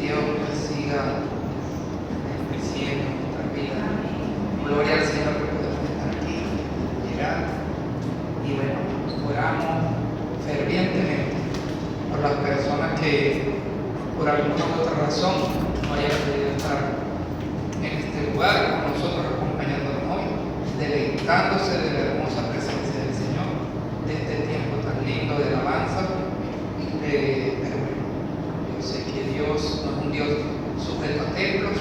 Dios pues siga bendiciendo nuestra vida. Gloria al Señor que podemos estar aquí, llegar. Y bueno, oramos fervientemente por las personas que por alguna u otra razón no hayan podido estar en este lugar con nosotros, acompañándonos hoy, deleitándose de la hermosa presencia del Señor, de este tiempo tan lindo de alabanza. Pero bueno, yo sé que Dios no es un Dios sujeto a templos,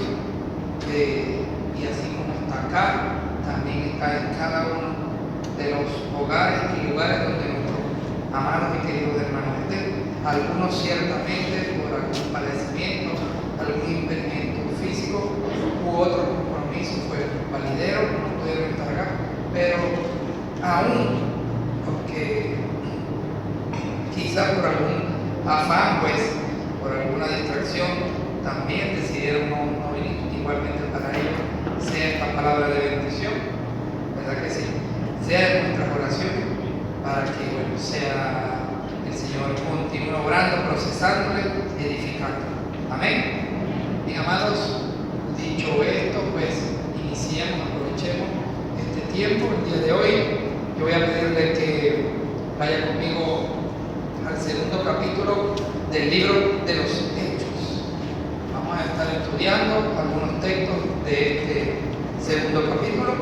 y así como está acá, también está en cada uno de los hogares y lugares donde nuestros amados y queridos hermanos estén. Algunos ciertamente por algún padecimiento, algún impedimento físico u otro compromiso fue validero, no pudieron estar acá, pero aún porque quizá por algún afán, pues por alguna distracción, también decidieron no venir. Igualmente para ellos sea esta palabra de bendición, ¿verdad que sí? Sea en nuestras oraciones para que bueno, sea el Señor continúe obrando, procesándole, edificando. Amén. Bien, amados, dicho esto, pues iniciemos, aprovechemos este tiempo. El día de hoy yo voy a pedirle que vaya conmigo al segundo capítulo del libro de los Hechos. Vamos a estar estudiando algunos textos de este segundo capítulo.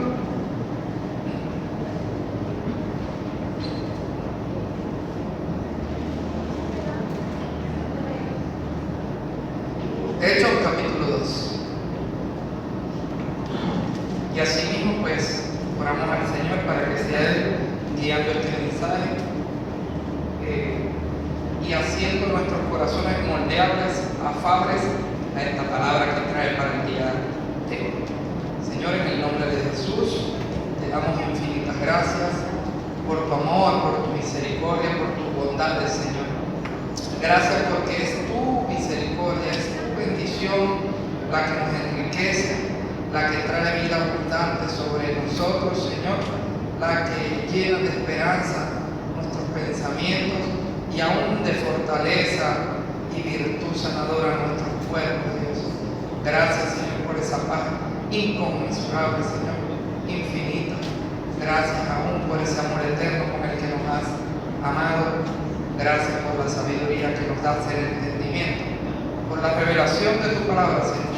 Hechos capítulo 2. Y asimismo pues oramos al Señor para que sea Él guiando este mensaje y haciendo nuestros corazones moldeables, afables a esta palabra que trae para el día de hoy. Señor, en el nombre de Jesús te damos infinitas gracias por tu amor, por tu misericordia, por tu bondad, Señor. Gracias porque es tu misericordia, es tu bendición la que nos enriquece, la que trae vida abundante sobre nosotros, Señor, la que llena de esperanza nuestros pensamientos y aún de fortaleza y virtud sanadora a nuestros cuerpos, Dios. Gracias, Señor, por esa paz inconmensurable, Señor, infinita. Gracias aún por ese amor eterno con el que nos has amado. Gracias por la sabiduría que nos das el entendimiento, por la revelación de tu palabra, Señor.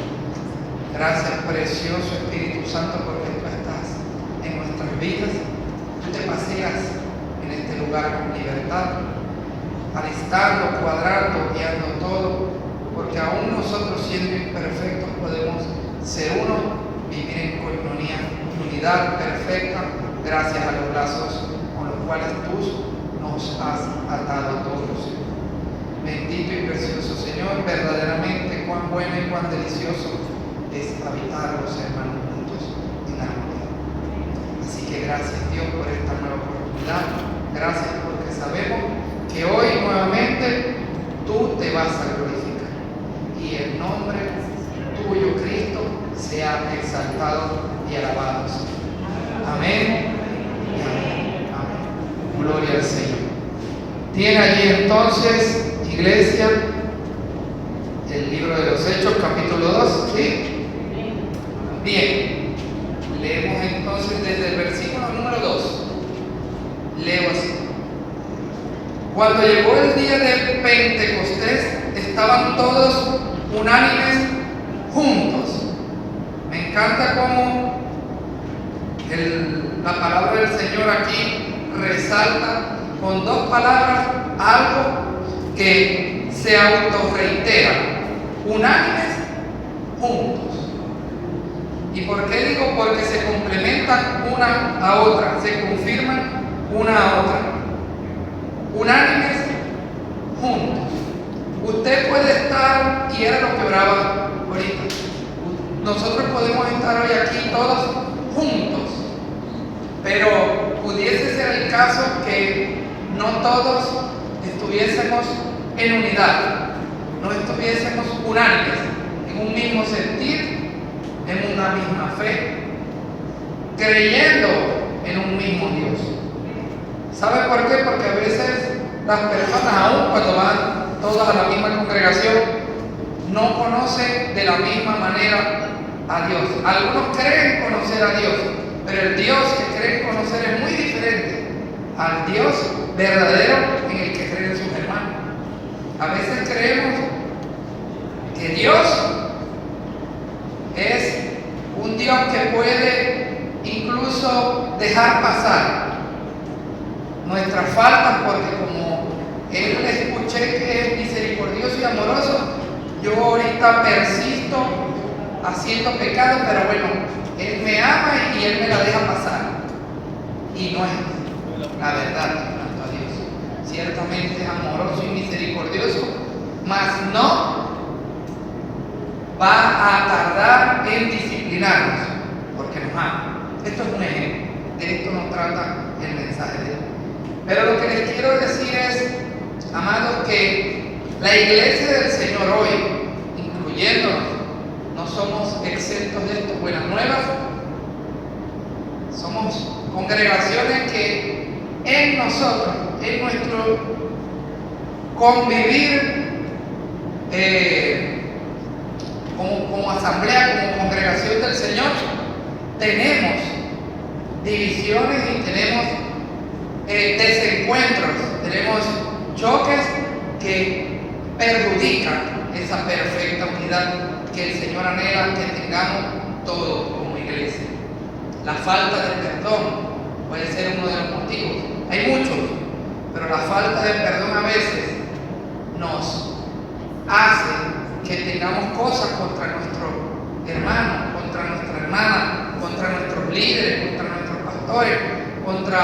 Gracias, precioso Espíritu Santo, porque tú estás en nuestras vidas. Tú te paseas en este lugar con libertad, alistando, cuadrando, guiando todo, porque aún nosotros siendo imperfectos podemos ser uno, vivir en coinonía, unidad perfecta, gracias a los lazos con los cuales tú nos has atado a todos. Bendito y precioso Señor, verdaderamente cuán bueno y cuán delicioso es habitar los hermanos juntos en armonía. Así que gracias, Dios, por esta nueva oportunidad. Gracias porque sabemos que hoy nuevamente tú te vas a glorificar y el nombre tuyo, Cristo, sea exaltado y alabado. Amén. Gloria al Señor. Tiene allí entonces, iglesia, el libro de los Hechos, capítulo 2, ¿sí? Bien, leemos entonces desde el versículo número 2. Leo así. Cuando llegó el día de Pentecostés, estaban todos unánimes juntos. Me encanta cómo la palabra del Señor aquí resalta con dos palabras algo que se autorreitera: unánimes juntos. ¿Y por qué digo? Porque se complementan una a otra, se confirman una a otra. Unánimes juntos. Usted puede estar, y era lo que oraba ahorita, nosotros podemos estar hoy aquí todos juntos, pero pudiese ser el caso que no todos estuviésemos en unidad, no estuviésemos unánimes, en un mismo sentir, en una misma fe, creyendo en un mismo Dios. ¿Sabe por qué? Porque a veces las personas, aún cuando van todas a la misma congregación, no conoce de la misma manera a Dios. Algunos creen conocer a Dios, pero el Dios que creen conocer es muy diferente al Dios verdadero en el que creen sus hermanos. A veces creemos que Dios es un Dios que puede incluso dejar pasar nuestras faltas, porque como Él le escuché que es misericordioso y amoroso, yo ahorita persisto haciendo pecado, pero bueno, Él me ama y Él me la deja pasar. Y no es la verdad en cuanto a Dios. Ciertamente es amoroso y misericordioso, mas no va a tardar en disciplinarnos, porque nos ama. Esto es un ejemplo, de esto nos trata el mensaje de hoy. Pero lo que les quiero decir es, amados, que la iglesia del Señor hoy, incluyéndonos, no somos exentos de esto. Buenas nuevas, somos congregaciones que en nosotros, en nuestro convivir como asamblea, como congregación del Señor, tenemos divisiones y tenemos desencuentros, tenemos choques que perjudican esa perfecta unidad que el Señor anhela que tengamos todos como iglesia. La falta de perdón puede ser uno de los motivos. Hay muchos, pero la falta de perdón a veces nos hace que tengamos cosas contra nuestro hermano, contra nuestra hermana, contra nuestros líderes, contra nuestros pastores, contra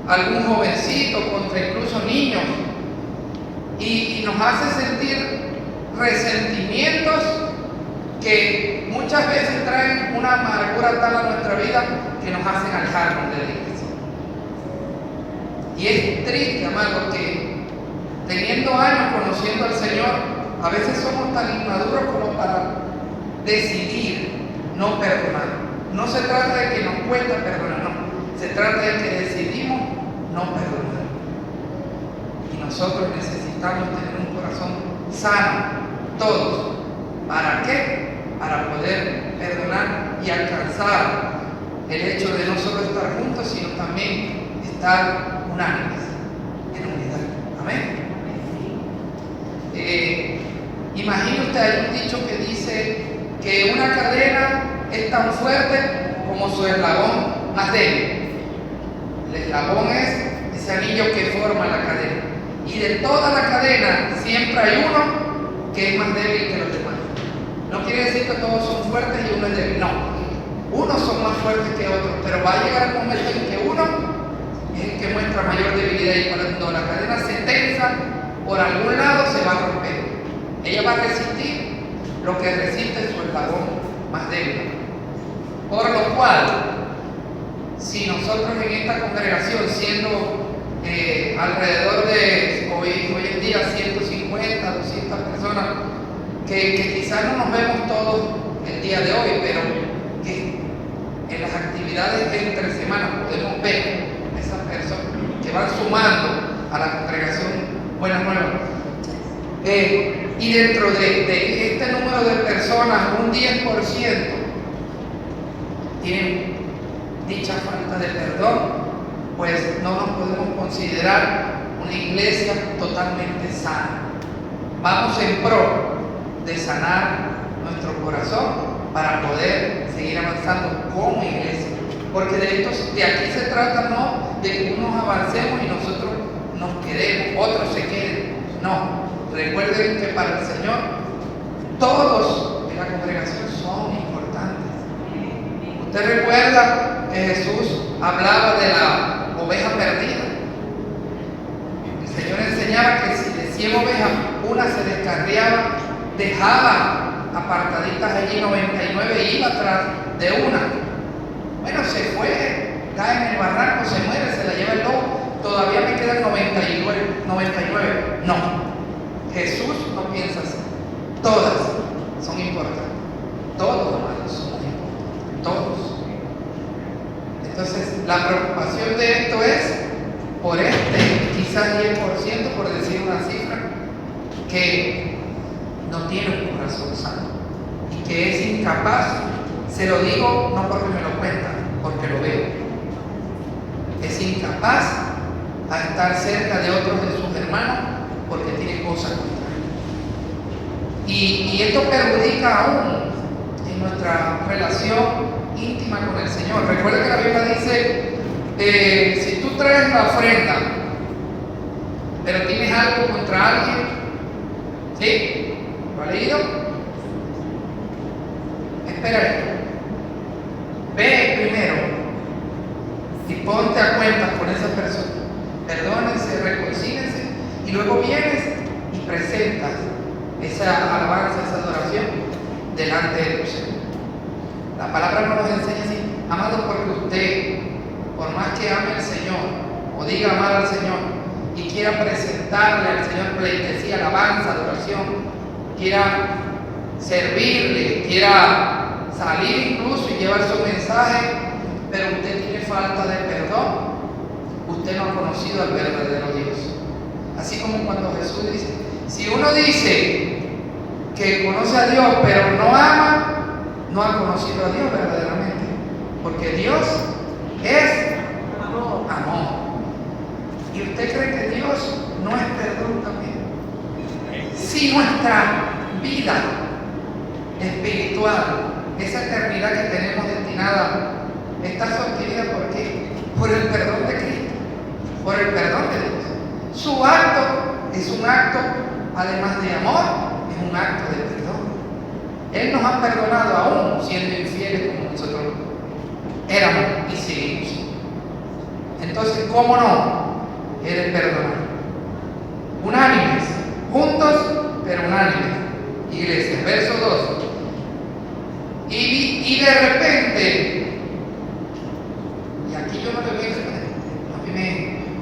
algún jovencito, contra incluso niños, y nos hace sentir resentimientos que muchas veces traen una amargura tal a nuestra vida que nos hacen alejarnos de la iglesia. Y es triste, amado, que teniendo años conociendo al Señor, a veces somos tan inmaduros como para decidir no perdonar. No se trata de que nos cuesta perdonar, no. Se trata de que decidimos no perdonar. Y nosotros necesitamos tener un corazón sano, todos. ¿Para qué? Para poder perdonar y alcanzar el hecho de no solo estar juntos, sino también estar unánimes, en unidad. Amén. Imagine usted, hay un dicho que dice que una cadena es tan fuerte como su eslabón más débil. El eslabón es ese anillo que forma la cadena. Y de toda la cadena siempre hay uno que es más débil que los demás. No quiere decir que todos son fuertes y uno es débil. No. Unos son más fuertes que otros, pero va a llegar el momento en que uno es el que muestra mayor debilidad, y cuando la cadena se tensa, por algún lado se va a romper. Ella va a resistir lo que resiste su eslabón más débil. Por lo cual, si nosotros en esta congregación, siendo alrededor de hoy en día 150, 200 personas, que quizás no nos vemos todos el día de hoy, pero que en las actividades de entre semanas podemos ver a esas personas que van sumando a la congregación Buenas Nuevas. Y dentro de este número de personas, un 10% tienen dicha falta de perdón, pues no nos podemos considerar una iglesia totalmente sana. Vamos en pro de sanar nuestro corazón para poder seguir avanzando como iglesia, porque de aquí se trata no de que unos avancemos y nosotros nos quedemos, otros se queden. No, recuerden que para el Señor todos en la congregación son importantes. Usted recuerda que Jesús hablaba de la oveja perdida. El Señor enseñaba que si de 100 ovejas una se descarriaba, dejaba apartaditas allí 99 y iba atrás de una. Bueno, se fue, cae en el barranco, se muere, se la lleva el lobo, todavía me quedan 99. No, Jesús no piensa así. Todas son importantes. Todos, hermanos, son importantes. Todos. Entonces, la preocupación de esto es por quizás 10%, por decir una cifra, que no tiene un incapaz, se lo digo no porque me lo cuentan, porque lo veo. Es incapaz a estar cerca de otros de sus hermanos porque tiene cosas contra él. Y esto perjudica aún en nuestra relación íntima con el Señor. Recuerda que la Biblia dice, si tú traes la ofrenda, pero tienes algo contra alguien, ¿sí? ¿Lo ha leído? Espera esto. Ve primero y ponte a cuentas con esa persona. Perdónense, reconcílense, y luego vienes y presentas esa alabanza, esa adoración delante de tu Señor. La palabra no nos enseña así, amado, porque usted, por más que ame al Señor o diga amar al Señor y quiera presentarle al Señor pleitesía, alabanza, adoración, quiera servirle, quiera salir incluso y llevar su mensaje, pero usted tiene falta de perdón, usted no ha conocido al verdadero Dios. Así como cuando Jesús dice, si uno dice que conoce a Dios pero no ama, no ha conocido a Dios verdaderamente, porque Dios es amor. ¿Y usted cree que Dios no es perdón también? Si nuestra vida espiritual, esa eternidad que tenemos destinada, está sostenida ¿por qué? Por el perdón de Cristo, por el perdón de Dios. Su acto es un acto, además de amor, es un acto de perdón. Él nos ha perdonado aún siendo infieles como nosotros éramos y seguimos. Entonces, ¿cómo no? Él es perdonar. Unánimes, juntos, pero unánimes. Iglesia, verso 2. Y de repente, y aquí yo no le voy a explicar, a mí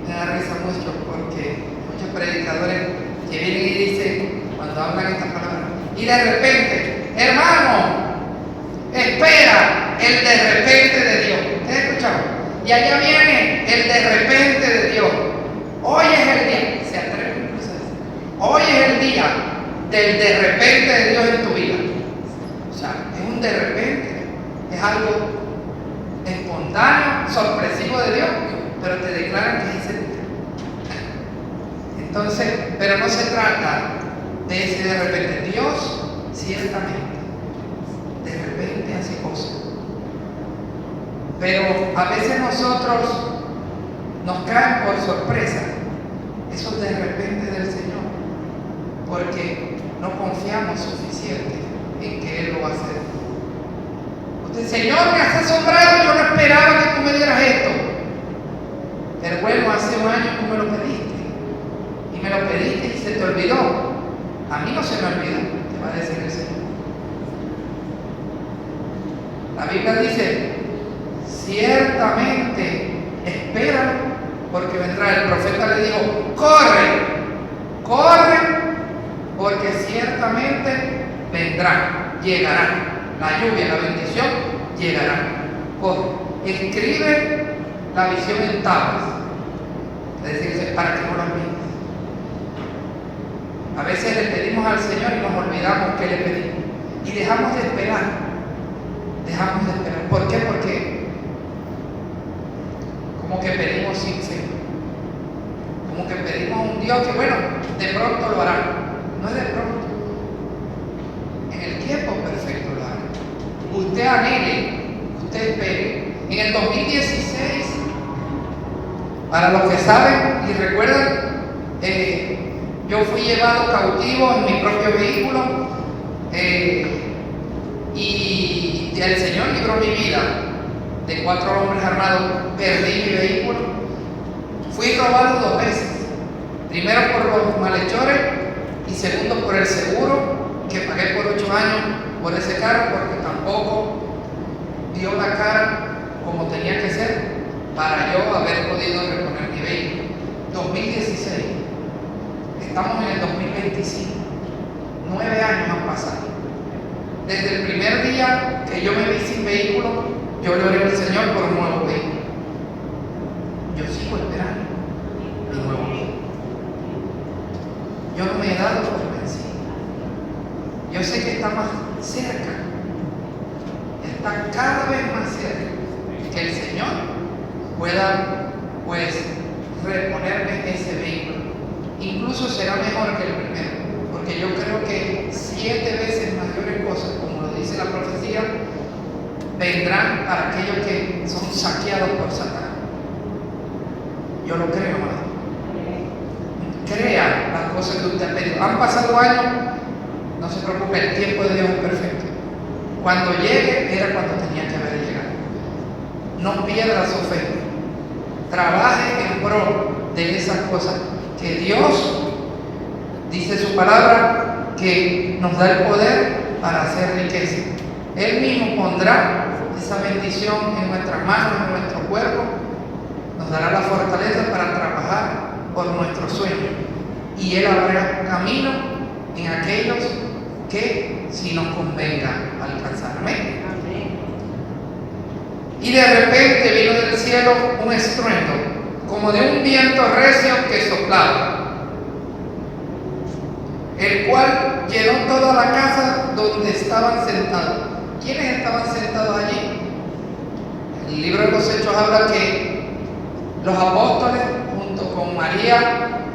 me da risa mucho porque muchos predicadores que vienen y dicen, cuando hablan estas palabras, y de repente, hermano, espera el de repente de Dios. ¿Ustedes escucharon? Y allá viene el de repente de Dios. Hoy es el día, se atreven incluso a decir, hoy es el día del de repente de Dios en tu vida. O sea, es un de repente, es algo espontáneo, sorpresivo de Dios, pero te declaran que es ese día. Entonces, pero no se trata de ese de repente. Dios ciertamente de repente hace cosas, pero a veces nosotros nos caen por sorpresa esos de repente del Señor, porque no confiamos suficiente en que Él lo va a hacer. Usted, Señor, me has asombrado, yo no esperaba que tú me dieras esto, pero bueno, hace un año tú me lo pediste, y me lo pediste y se te olvidó. A mí no se me olvida, te va a decir el Señor. La Biblia dice, ciertamente espera, porque vendrá. El profeta le dijo, corre, corre, porque ciertamente vendrá, llegará. La lluvia, la bendición, llegará. Corre, escribe la visión en tablas, es decir, para que no la olvides. A veces le pedimos al Señor y nos olvidamos que le pedimos. Y dejamos de esperar. Dejamos de esperar. ¿Por qué? Porque como que pedimos sin fe. Como que pedimos a un Dios que, bueno, de pronto lo hará. No es de pronto. En el tiempo perfecto lo hará. Usted anhele, usted espere. En el 2016, para los que saben y recuerdan, yo fui llevado cautivo en mi propio vehículo y el Señor libró mi vida de 4 hombres armados. Perdí mi vehículo. Fui robado 2 veces. Primero por los malhechores y segundo por el seguro que pagué por 8 años por ese carro, porque tampoco dio la cara como tenía que ser para yo haber podido reponer mi vehículo. 2016. Estamos en el 2025. 9 años han pasado. Desde el primer día que yo me vi sin vehículo, yo le oré al Señor por un nuevo vehículo. Yo sigo esperando mi nuevo vehículo. Yo no me he dado por vencido. Yo sé que está más cerca está cada vez más cerca que el Señor pueda, pues, reponerme ese vehículo. Incluso será mejor que el primero, porque yo creo que 7 veces mayores cosas, como lo dice la profecía, vendrán para aquellos que son saqueados por Satanás. Yo lo creo, hermano. Crea las cosas que usted ha pedido. Han pasado años, no se preocupe, el tiempo de Dios es perfecto. Cuando llegue, era cuando tenía que haber llegado. No pierda su fe. Trabaje en pro de esas cosas que Dios, dice su palabra, que nos da el poder para hacer riqueza. Él mismo pondrá esa bendición en nuestras manos, en nuestro cuerpo, nos dará la fortaleza para trabajar por nuestros sueños. Y Él abrirá camino en aquellos que si nos convenga alcanzar. Amén. Y de repente vino del cielo un estruendo, como de un viento recio que soplaba, el cual llenó toda la casa donde estaban sentados. ¿Quiénes estaban sentados allí? El libro de los Hechos habla que los apóstoles, junto con María,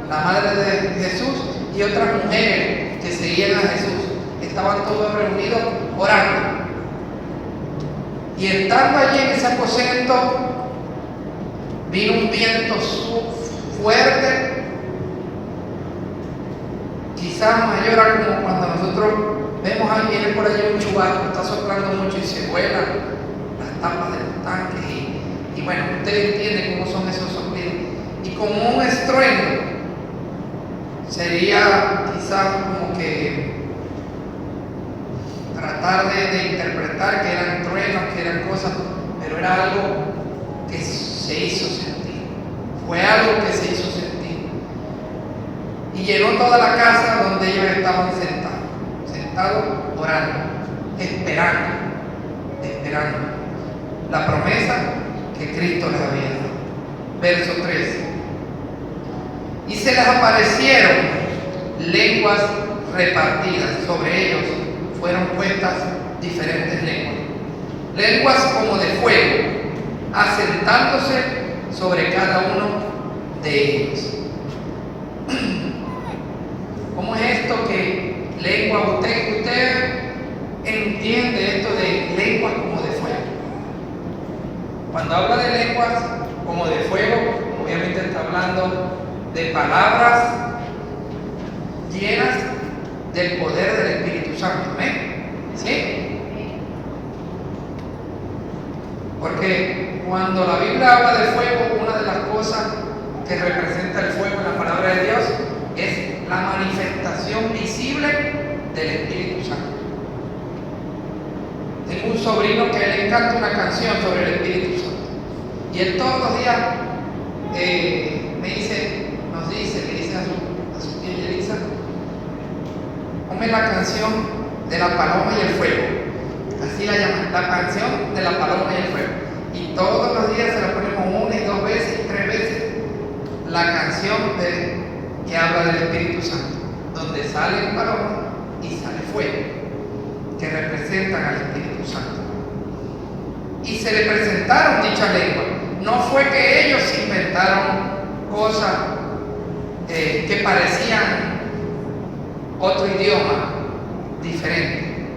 la madre de Jesús, y otras mujeres que seguían a Jesús, estaban todos reunidos orando. Y estando allí en ese aposento, vino un viento fuerte, quizás mayor a como cuando nosotros vemos ahí, viene por allí un chubasco, está soplando mucho y se vuelan las tapas de los tanques. Y bueno, usted entiende cómo son esos sonidos. Y como un estruendo, sería quizás como que tratar de interpretar que eran truenos, que eran cosas, pero era algo que se hizo sentir. Fue algo que se hizo sentir. Y llenó toda la casa donde ellos estaban sentados orando, esperando la promesa que Cristo les había dado. Verso 3. Y se les aparecieron lenguas repartidas, sobre ellos fueron puestas diferentes lenguas como de fuego, asentándose sobre cada uno de ellos. ¿Cómo es esto que lengua? Usted entiende esto de lenguas como de fuego. Cuando habla de lenguas como de fuego, obviamente está hablando de palabras llenas del poder del Espíritu Santo. ¿Amén? ¿Sí? Porque cuando la Biblia habla de fuego, una de las cosas que representa el fuego en la palabra de Dios es la manifestación visible del Espíritu Santo. Tengo un sobrino que le encanta una canción sobre el Espíritu Santo. Y él todos los días le dice a su tía Elisa, ponme la canción de la paloma y el fuego. Así la llaman, la canción de la paloma y el fuego. Y todos los días se la ponemos 1 y 2 veces y 3 veces la canción que habla del Espíritu Santo, donde sale un paloma y sale fuego, que representan al Espíritu Santo. Y se le presentaron dichas lenguas. No fue que ellos inventaron cosas que parecían otro idioma diferente.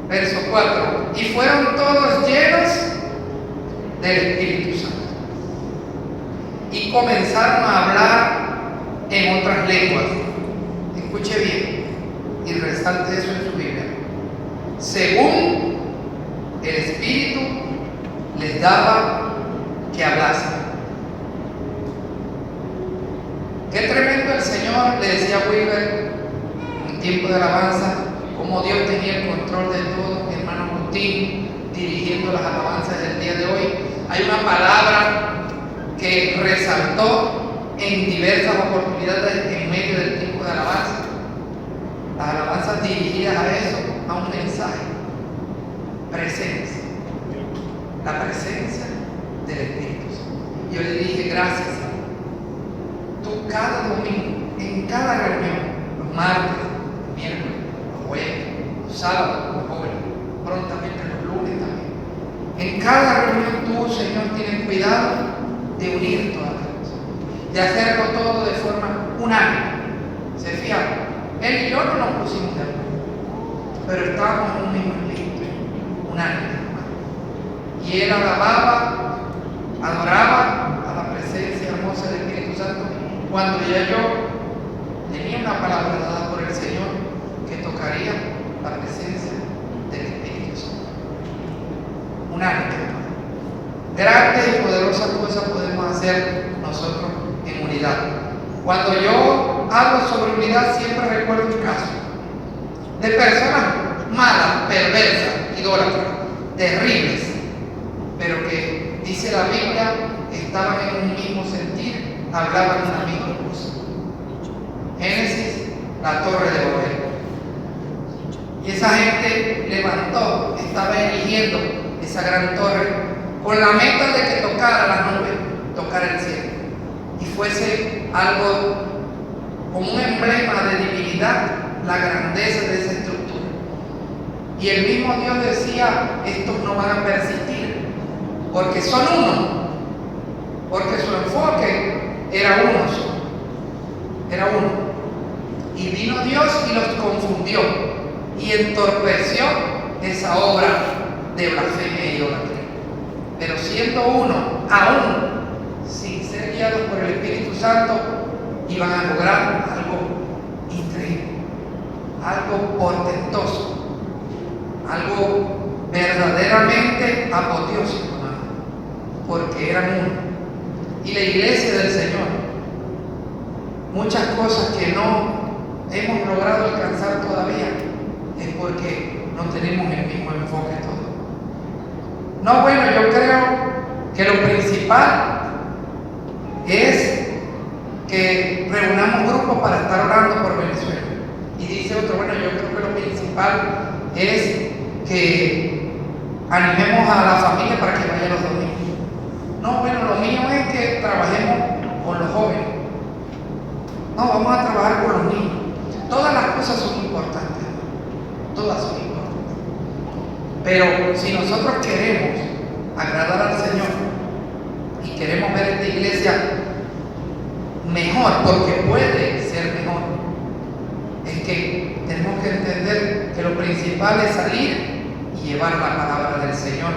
Verso 4. Y fueron todos llenos del Espíritu Santo. Y comenzaron a hablar en otras lenguas. Escuche bien y resalte eso en su Biblia. Según el Espíritu les daba que hablasen. Qué tremendo el Señor, le decía Wilber en tiempo de alabanza, cómo Dios tenía el control de todo. Mi hermano Agustín dirigiendo las alabanzas del día de hoy. Hay una palabra que resaltó en diversas oportunidades en medio del tiempo de alabanza. Las alabanzas dirigidas a eso, a un mensaje. Presencia. La presencia del Espíritu Santo. Yo le dije, gracias, Señor. Tú cada domingo, en cada reunión, los martes, los miércoles, los jueves, los sábados, los jóvenes, En cada reunión tú, Señor, tienes cuidado de unir todas las cosas, de hacerlo todo de forma unánime. ¿Se fijan? Él y yo no nos pusimos de acuerdo, pero estábamos en un mismo espíritu, unánime. Y él alababa, adoraba a la presencia hermosa del Espíritu Santo cuando ya yo tenía una palabra dada por el Señor que tocaría la presencia del Espíritu Santo. Unánime. Grandes y poderosas cosas podemos hacer nosotros en unidad. Cuando yo hablo sobre unidad, siempre recuerdo un caso de personas malas, perversas, idólatras, terribles, pero que, dice la Biblia, estaban en un mismo sentir, hablaban una misma cosa. Génesis, la torre de Babel. Y esa gente levantó, estaba erigiendo esa gran torre con la meta de que tocara las nubes, tocara el cielo, y fuese algo como un emblema de divinidad, la grandeza de esa estructura. Y el mismo Dios decía: estos no van a persistir, porque son uno, porque su enfoque era uno solo, era uno. Y vino Dios y los confundió y entorpeció esa obra de blasfemia e idolatría. Pero siendo uno, aún sin ser guiados por el Espíritu Santo, iban a lograr algo increíble, algo portentoso, algo verdaderamente apoteósico, porque eran uno. Y la iglesia del Señor, muchas cosas que no hemos logrado alcanzar todavía, es porque no tenemos el mismo enfoque todo. No, bueno, yo creo que lo principal es que reunamos grupos para estar orando por Venezuela. Y dice otro: bueno, yo creo que lo principal es que animemos a la familia para que vaya los domingos. No, bueno, lo mío es que trabajemos con los jóvenes. No, vamos a trabajar con los niños. Todas las cosas son importantes, todas son importantes. Pero si nosotros queremos agradar al Señor y queremos ver esta iglesia mejor, porque puede ser mejor, es que tenemos que entender que lo principal es salir y llevar la palabra del Señor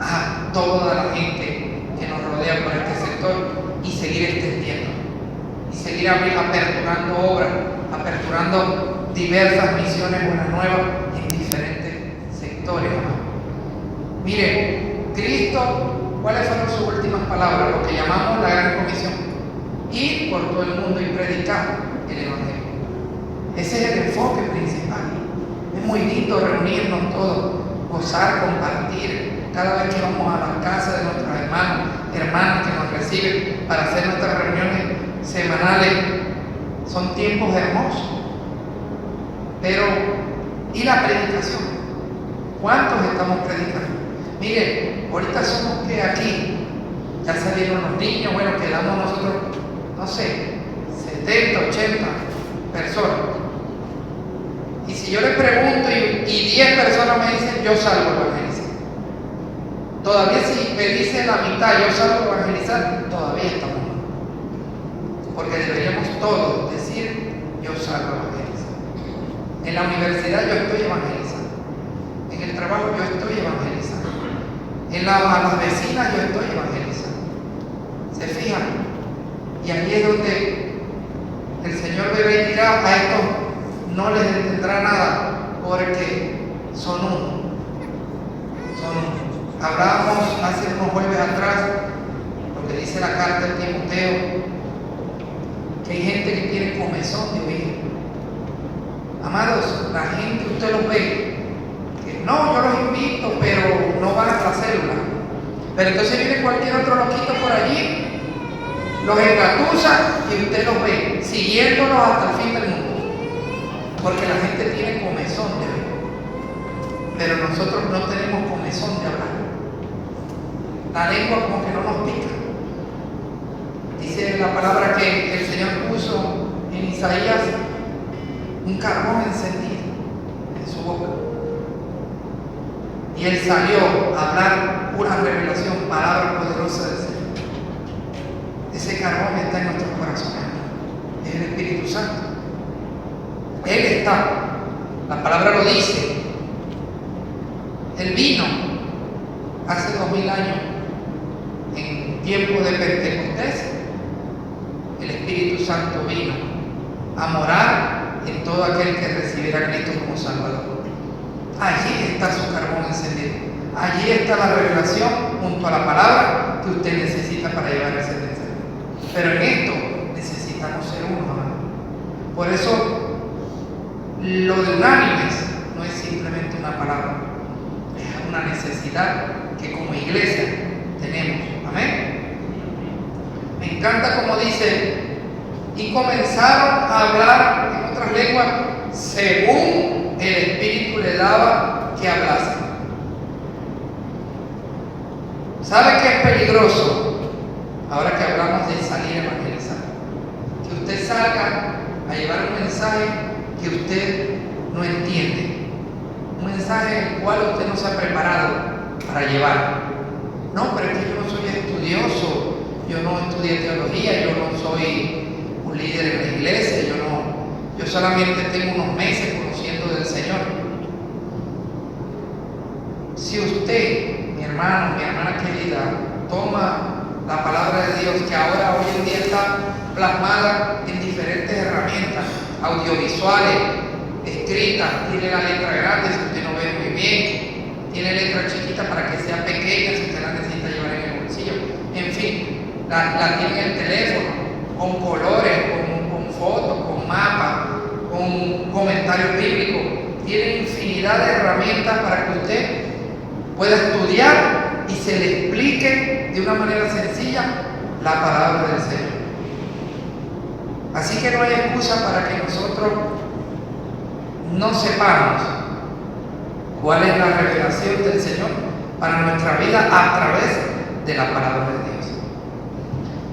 a toda la gente que nos rodea por este sector y seguir extendiendo y seguir aperturando obras, aperturando diversas misiones buenas nuevas en diferentes sectores. Miren, Cristo, ¿cuáles fueron sus últimas palabras? Lo que llamamos la gran comisión: ir por todo el mundo y predicar el Evangelio. Ese es el enfoque principal. Es muy lindo reunirnos todos, gozar, compartir. Cada vez que vamos a la casa de nuestros hermanos que nos reciben para hacer nuestras reuniones semanales, son tiempos hermosos. Pero, ¿y la predicación? ¿Cuántos estamos predicando? Miren, ahorita somos que aquí ya salieron los niños, bueno, quedamos nosotros, no sé, 70, 80 personas. Y si yo les pregunto y 10 personas me dicen: yo salgo a evangelizar. Todavía si me dicen la mitad: yo salgo a evangelizar, todavía estamos mal. Porque deberíamos todos decir: yo salgo a evangelizar. En la universidad yo estoy evangelizando. En el trabajo yo estoy evangelizando. A las vecinas yo estoy evangelizando. ¿Se fijan? Y aquí es donde el Señor debe decir: a estos no les detendrá nada, porque son uno. Son uno. Hablábamos hace unos jueves atrás, lo que dice la carta de Timoteo, que hay gente que tiene comezón de oír. Amados, la gente, usted los ve, que no, yo los invito, pero no van a la célula. Pero entonces viene cualquier otro loquito por allí, los engatusa y usted los ve, siguiéndolos hasta el fin del mundo. Porque la gente tiene comezón de oír, pero nosotros no tenemos comezón de hablar. La lengua como que no nos pica. Dice la palabra que el Señor puso en Isaías un carbón encendido en su boca. Y y él salió a hablar una revelación, palabra poderosa del Señor. Ese carbón está en nuestros corazones, es el Espíritu Santo. Él está, la palabra lo dice. Él vino hace 2000 años, en tiempo de Pentecostés. El Espíritu Santo vino a morar en todo aquel que recibiera a Cristo como Salvador. Allí está su carbón encendido. Allí está la revelación junto a la palabra que usted necesita para llevar ese mensaje. Pero en esto necesitamos ser uno, hermano. Por eso, lo de unánimes no es simplemente una palabra, es una necesidad que como iglesia tenemos. Amén. Me encanta como dice, y comenzaron a hablar en otras lenguas según el Espíritu le daba que hablasen. ¿Sabe qué es peligroso? Ahora que hablamos de salir a evangelizar, que usted salga a llevar un mensaje que usted no entiende, un mensaje en el cual usted no se ha preparado para llevar. No, pero es que yo no soy estudioso, yo no estudié teología, yo no soy un líder en la iglesia, yo solamente tengo unos meses conociendo del Señor. Si usted, mi hermano, mi hermana querida, toma la palabra de Dios que ahora hoy en día está plasmada en diferentes herramientas audiovisuales, escritas, tiene la letra grande si usted no ve muy bien, tiene letra chiquita para que sea pequeña si usted la necesita llevar en el bolsillo, en fin, la tiene en el teléfono, con colores, con fotos, con mapas, con comentarios bíblicos, tiene infinidad de herramientas para que usted pueda estudiar y se le explique de una manera sencilla la palabra del Señor. Así que no hay excusa para que nosotros no sepamos cuál es la revelación del Señor para nuestra vida a través de la palabra de Dios.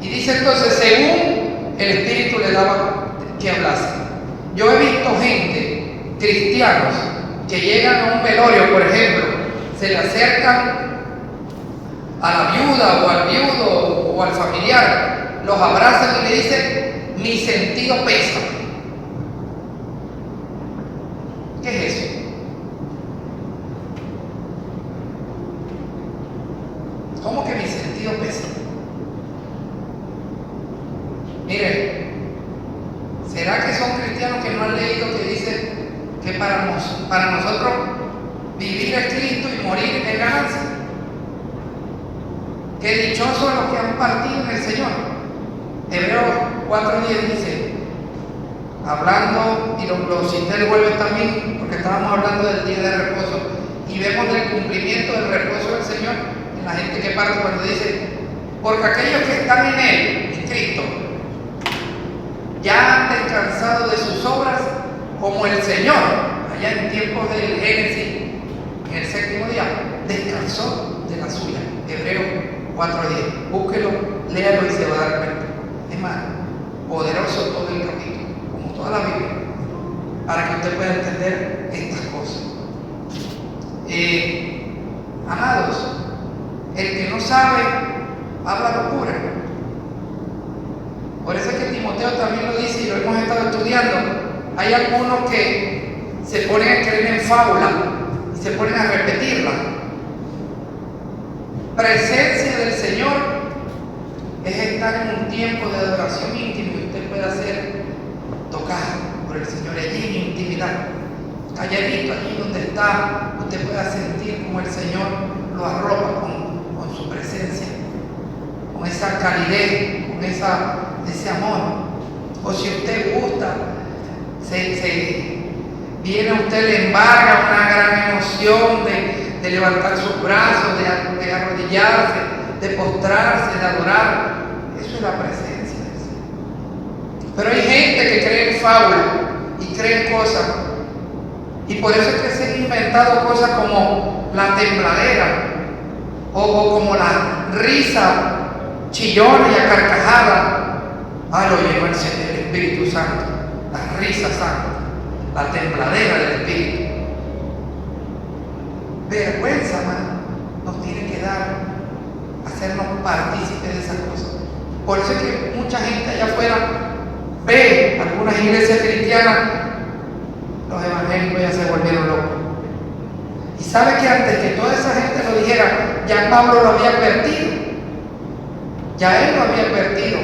Y dice entonces, según el Espíritu le daba que hablase. Yo he visto gente, cristianos, que llegan a un velorio, por ejemplo, se le acercan a la viuda o al viudo o al familiar, los abrazan y le dicen, mi sentido pesa. ¿Qué es eso? ¿Cómo que mi sentido pesa? Mire, ¿será que son cristianos que no han leído que dice que para nosotros vivir es Cristo y morir es ganancia? Que dichosos los que han partido en el Señor. Hebreos 4:10 dice, hablando, y lo cité el jueves también, porque estábamos hablando del día de reposo, y vemos el cumplimiento del reposo del Señor en la gente que parte cuando dice, porque aquellos que están en Él, en Cristo, ya han descansado de sus obras como el Señor, allá en tiempos del Génesis, en el séptimo día, descansó de la suya. Hebreos 4:10. Búsquelo, léalo y se va a dar cuenta. Es más, poderoso todo el capítulo, como toda la Biblia, para que usted pueda entender estas cosas. Amados, el que no sabe, habla locura. Por eso es que Timoteo también lo dice y lo hemos estado estudiando. Hay algunos que se ponen a creer en fábula y se ponen a repetirla. Presencia del Señor es estar en un tiempo de adoración íntima y usted pueda ser tocado por el Señor allí en intimidad. Calladito, allí donde está, usted pueda sentir como el Señor lo arropa con su presencia, con esa calidez, con ese amor. O si usted gusta, viene a usted, le embarga una gran emoción de levantar sus brazos, de arrodillarse, de postrarse, de adorar. Eso es la presencia del Señor. Pero hay gente que cree en fábulas y cree en cosas. Y por eso es que se han inventado cosas como la tembladera o como la risa chillona y acarcajada. Lo lleva el Espíritu Santo, la risa santa, la tembladera del Espíritu. vergüenza, hermano, nos tiene que dar hacernos partícipes de esas cosas. Por eso es que mucha gente allá afuera ve algunas iglesias cristianas, los evangélicos ya se volvieron locos. Y sabe que antes que toda esa gente lo dijera, ya Pablo lo había advertido. Ya él lo había advertido.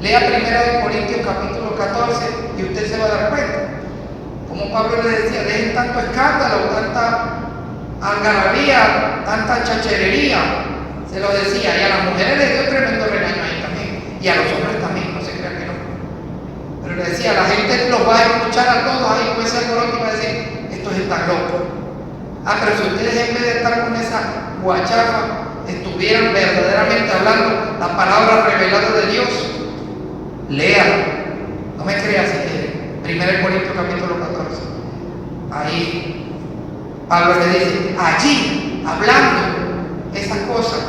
Lea 1 Corintios capítulo 14 y usted se va a dar cuenta. Como Pablo le decía, dejen tanto escándalo, tanta algarabía, tanta chacherería. Se lo decía, y a las mujeres les dio tremendo regaño ahí también, y a los hombres también, no se crean que no. Pero le decía, la gente los va a escuchar a todos ahí con ese alboroto y va a decir, estos están locos. Pero si ustedes en vez de estar con esa guachafa, estuvieran verdaderamente hablando la palabra revelada de Dios, lean, no me creas si quieren, 1 Corintios capítulo 14, ahí Pablo le dice, allí, hablando esas cosas,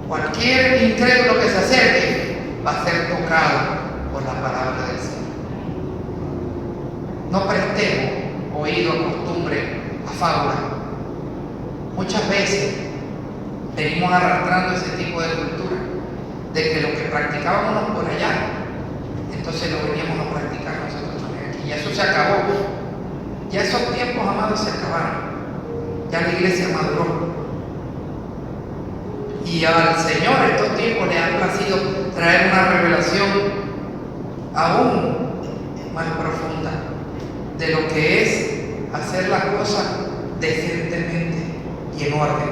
cualquier incrédulo que se acerque va a ser tocado por la palabra del Señor. No prestemos oído a costumbre, a fábula. Muchas veces venimos arrastrando ese tipo de cultura, de que lo que practicábamos por allá, entonces lo veníamos a practicar nosotros también aquí. Y eso se acabó. Ya esos tiempos, amados, se acabaron. Ya la iglesia maduró. Y al Señor estos tiempos le ha placido traer una revelación aún más profunda de lo que es hacer las cosas decentemente y en orden,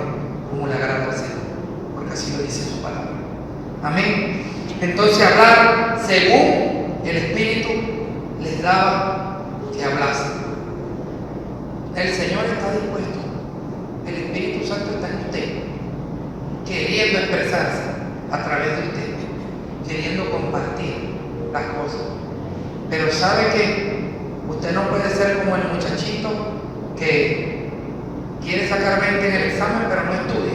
como le agrada al Señor, porque así lo dice su palabra. Amén. Entonces hablar según el Espíritu les daba que hablasen. El Señor está dispuesto, el Espíritu Santo está en usted, queriendo expresarse a través de usted, queriendo compartir las cosas. Pero sabe que usted no puede ser como el muchachito que quiere sacar 20 en el examen pero no estudia.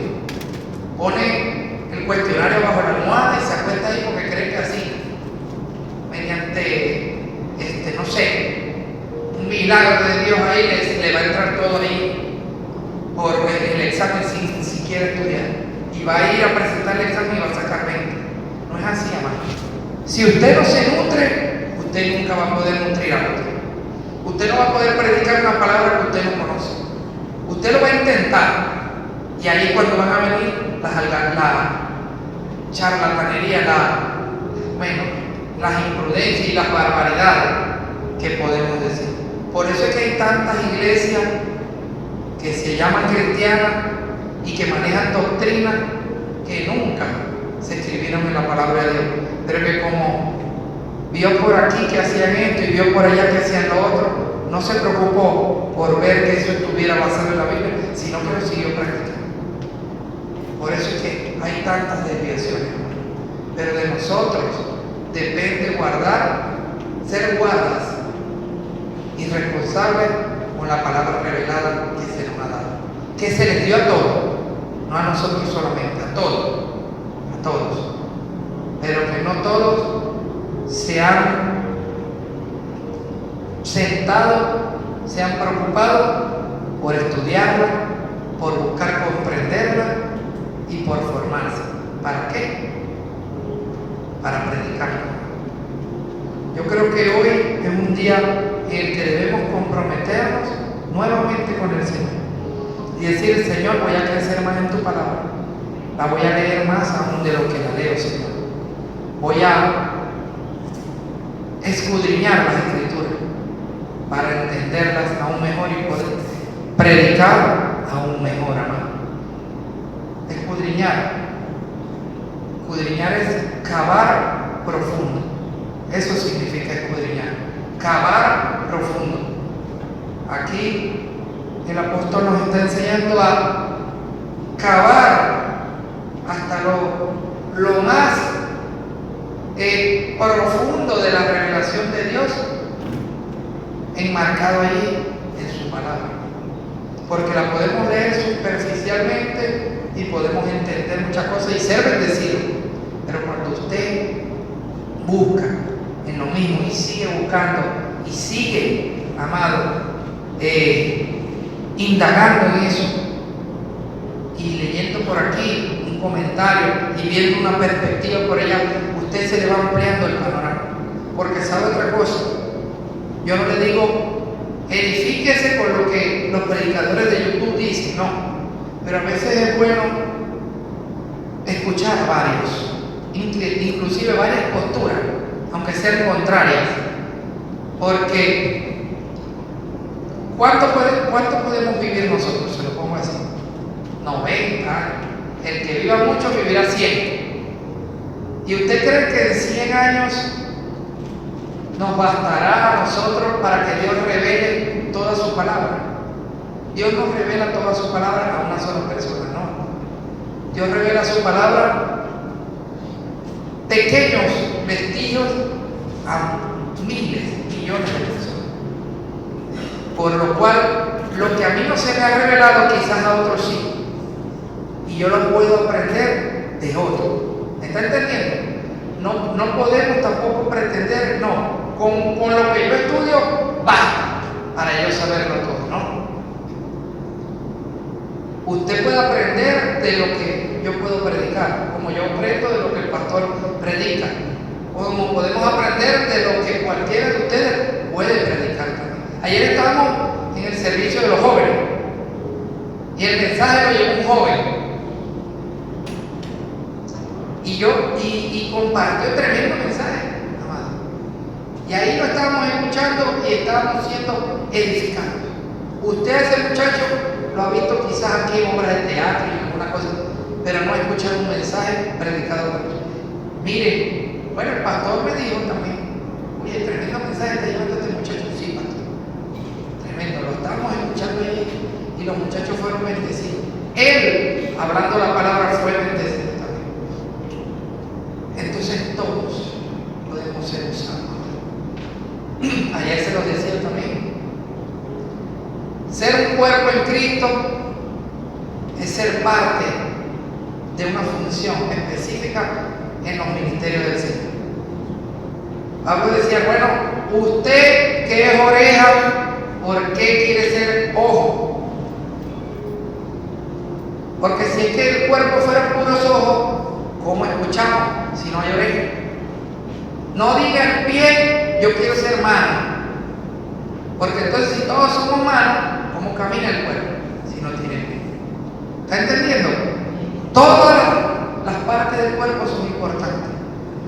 Pone el cuestionario bajo la almohada y se acuesta ahí porque cree que así, mediante, no sé, un milagro de Dios ahí le va a entrar todo ahí por el examen sin siquiera estudiar. Y va a ir a presentar el examen y va a sacar 20. No es así, amado. Si usted no se nutre, usted nunca va a poder nutrir a otro. Usted no va a poder predicar una palabra que usted no conoce. Usted lo va a intentar. Y ahí es cuando van a venir la charlatanería, las imprudencias y las barbaridades que podemos decir. Por eso es que hay tantas iglesias que se llaman cristianas y que manejan doctrinas que nunca se escribieron en la palabra de Dios, pero que como vio por aquí que hacían esto y vio por allá que hacían lo otro, no se preocupó por ver que eso estuviera basado en la Biblia, sino que lo siguió practicando. Por eso es que hay tantas desviaciones, pero de nosotros depende ser guardas y responsables con la palabra revelada que se nos ha dado, que se les dio a todos, no a nosotros solamente, a todos, pero que no todos se han sentado, se han preocupado por estudiarla, por buscar comprenderla y por formarse. ¿Para qué? Para predicarla. Yo creo que hoy es un día en el que debemos comprometernos nuevamente con el Señor y decir: Señor, voy a crecer más en tu palabra, la voy a leer más aún de lo que la leo, Señor. Voy a escudriñar las Escrituras para entenderlas aún mejor y poder predicar aún mejor, amado. Escudriñar es cavar profundo. Eso significa escudriñar, cavar profundo. Aquí el apóstol nos está enseñando a cavar hasta lo más profundo de la revelación de Dios, enmarcado allí en su palabra, porque la podemos leer superficialmente y podemos entender muchas cosas y ser bendecidos, pero cuando usted busca en lo mismo y sigue buscando y sigue, amado, indagando en eso, y leyendo por aquí un comentario y viendo una perspectiva por allá, usted se le va ampliando el panorama. Porque sabe otra cosa, yo no le digo edifíquese con lo que los predicadores de YouTube dicen, no, pero a veces es bueno escuchar a varios, inclusive varias posturas, aunque sean contrarias, porque ¿cuánto podemos vivir nosotros? Se lo pongo así, 90, el que viva mucho vivirá 100. ¿Y usted cree que en 100 años nos bastará a nosotros para que Dios revele toda su palabra? Dios no revela toda su palabra a una sola persona, no. Dios revela su palabra, pequeños vestigios, a miles, millones de personas. Por lo cual, lo que a mí no se me ha revelado, quizás a otros sí. Y yo lo puedo aprender de otro. ¿Me está entendiendo? No podemos tampoco pretender, no. Con lo que yo estudio, basta para yo saberlo todo, ¿no? Usted puede aprender de lo que yo puedo predicar, como yo aprendo de lo que el pastor predica, o como podemos aprender de lo que cualquiera de ustedes puede predicar también. Ayer estábamos en el servicio de los jóvenes y el mensaje lo llevó un joven y compartió tremendo mensaje, amado. Y ahí lo estábamos escuchando y estábamos siendo edificados. Usted, ese muchacho, lo ha visto quizás aquí en obras de teatro y alguna cosa, pero no ha escuchado un mensaje predicado por él. Mire, bueno, el pastor me dijo también, oye, tremendo mensaje está llevando este muchacho. Sí, pastor, tremendo, lo estábamos escuchando ahí y los muchachos fueron bendecidos. Él, hablando la palabra, fue bendecido también. Entonces todos podemos ser usados. Ayer se los decía también. Ser un cuerpo en Cristo es ser parte de una función específica en los ministerios del Señor. Pablo decía, bueno, usted que es oreja, ¿por qué quiere ser ojo? Porque si es que el cuerpo fuera puros ojos, ¿cómo escuchamos si no hay oreja? No diga el pie, yo quiero ser mano. Porque entonces si todos somos manos, ¿cómo camina el cuerpo si no tiene pie? ¿Está entendiendo? Todas las partes del cuerpo son importantes.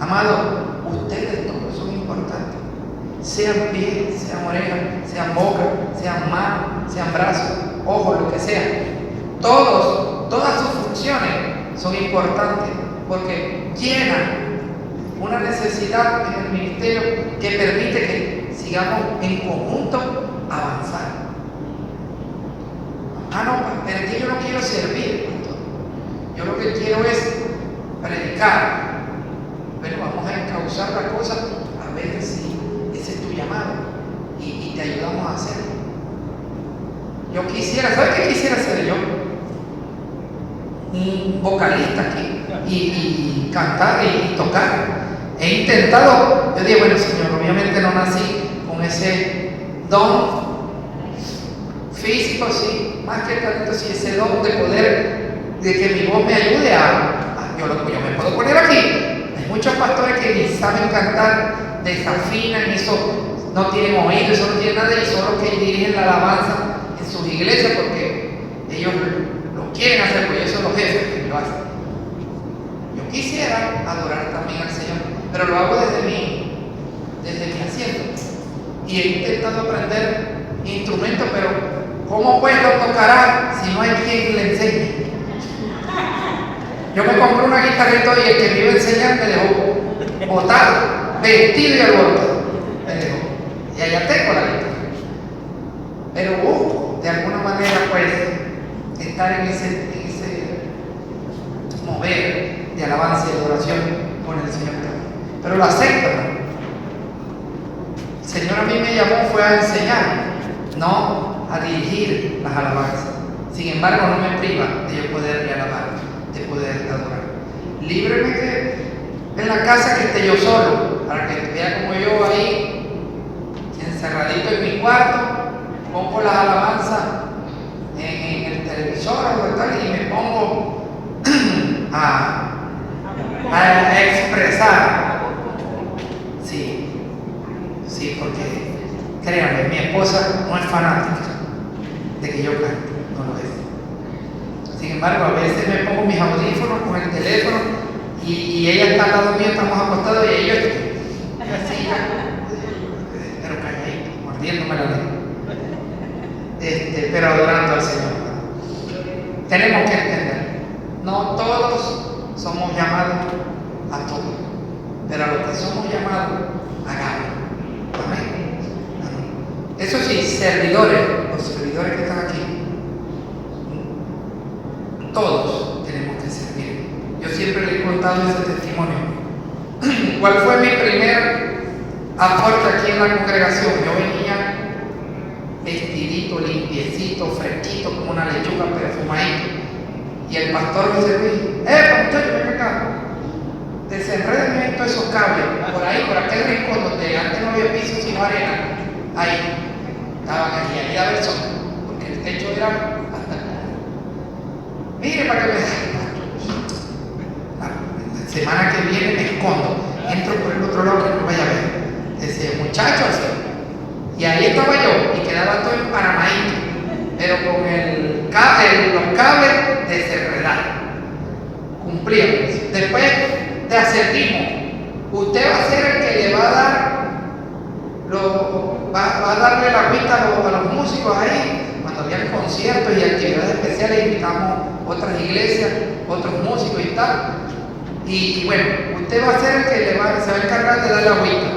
Amado, ustedes todos son importantes. Sean pies, sean orejas, sean boca, sean manos, sean brazos, ojos, lo que sea. Todas sus funciones son importantes porque llenan una necesidad en el ministerio que permite que sigamos en conjunto avanzar. Ah, no, pero es que yo no quiero servir, pastor. Yo lo que quiero es predicar. Pero vamos a encauzar la cosa a ver si ese es tu llamado y te ayudamos a hacerlo. Yo quisiera, ¿sabes qué quisiera ser yo? Un vocalista aquí y cantar y tocar. He intentado, yo digo, bueno, Señor, obviamente no nací con ese don físico, sí, más que talento, sí, ese don de poder, de que mi voz me ayude yo me puedo poner aquí. Hay muchos pastores que ni saben cantar, desafinan, eso no tienen oído, eso no tienen nada, y son los que dirigen la alabanza en sus iglesias porque ellos lo quieren hacer, porque ellos son los jefes que lo hacen. Yo quisiera adorar también al Señor, pero lo hago desde mi asiento. Y he intentado aprender instrumentos, pero ¿cómo pues lo tocará si no hay quien le enseñe? Yo me compré una guitarrita y el que me iba a enseñar me dejó botado, vestido y alborotado. Me dejó. Y allá tengo la guitarra. Pero busco, de alguna manera, pues, estar en ese mover de alabanza y adoración con el Señor. Pero lo acepto, ¿no? El Señor a mí me llamó fue a enseñar, no a dirigir las alabanzas. Sin embargo, no me priva de yo poderle alabar, de poder adorar. Líbreme que en la casa que esté yo solo, para que vea como yo ahí, encerradito en mi cuarto, pongo las alabanzas en el televisor emisora o tal, y me pongo a expresar. Sí, sí, porque créanme, mi esposa no es fanática de que yo cante, no lo es. Sin embargo, a veces me pongo mis audífonos con el teléfono y ella está al lado mío, estamos acostados y ella así, pero calladito, mordiéndome la lengua. Pero adorando al Señor. Tenemos que entender, no todos somos llamados a todo, pero a los que somos llamados, hagámoslo. Amén. Amén. Eso sí, servidores, los servidores que están aquí, todos tenemos que servir. Yo siempre le he contado ese testimonio. ¿Cuál fue mi primer aporte aquí en la congregación? Yo venía vestidito, limpiecito, fresquito, como una lechuga perfumadita. Y el pastor José Luis, muchachos, ven acá, desenrédenme todos esos cables, por ahí, por aquel rincón donde antes no había piso sino arena, ahí, estaban ahí a ver sol, porque el techo era hasta acá. Mire para que me la semana que viene me escondo, entro por el otro lado que no vaya a ver. Ese muchacho así. Y ahí estaba yo, y quedaba todo empanamadito, pero con los cables desenredados. Cumplíamos. Después te acertimos. Usted va a ser el que le va a dar, va a darle la vista a los músicos ahí. Cuando había conciertos y actividades especiales, invitamos otras iglesias, otros músicos y tal. Y bueno, usted va a ser el que se va a encargar de dar la agüita.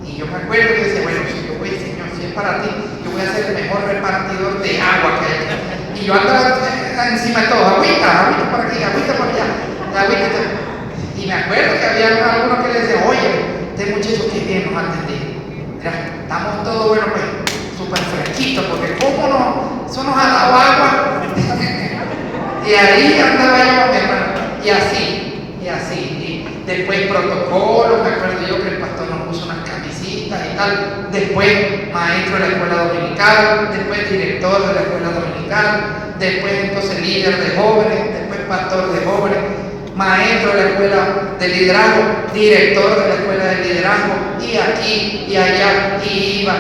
Y yo me acuerdo que decía, bueno, si yo voy, Señor, si es para ti, yo voy a ser el mejor repartidor de agua que hay. Y yo andaba encima de todo, agüita por aquí, agüita por allá, agüita. Y me acuerdo que había algunos que le decían, oye, este muchacho que bien nos ha atendido. Mira, estamos todos, bueno, pues, súper fresquitos, porque cómo no, eso nos ha dado agua. Y ahí andaba yo, mi hermano, y así. Y después protocolo, me acuerdo yo que el pastor nos puso unas camisitas y tal. Después maestro de la escuela dominical, después director de la escuela dominical, después entonces líder de jóvenes, después pastor de jóvenes, maestro de la escuela de liderazgo, director de la escuela de liderazgo, y aquí y allá, y iba.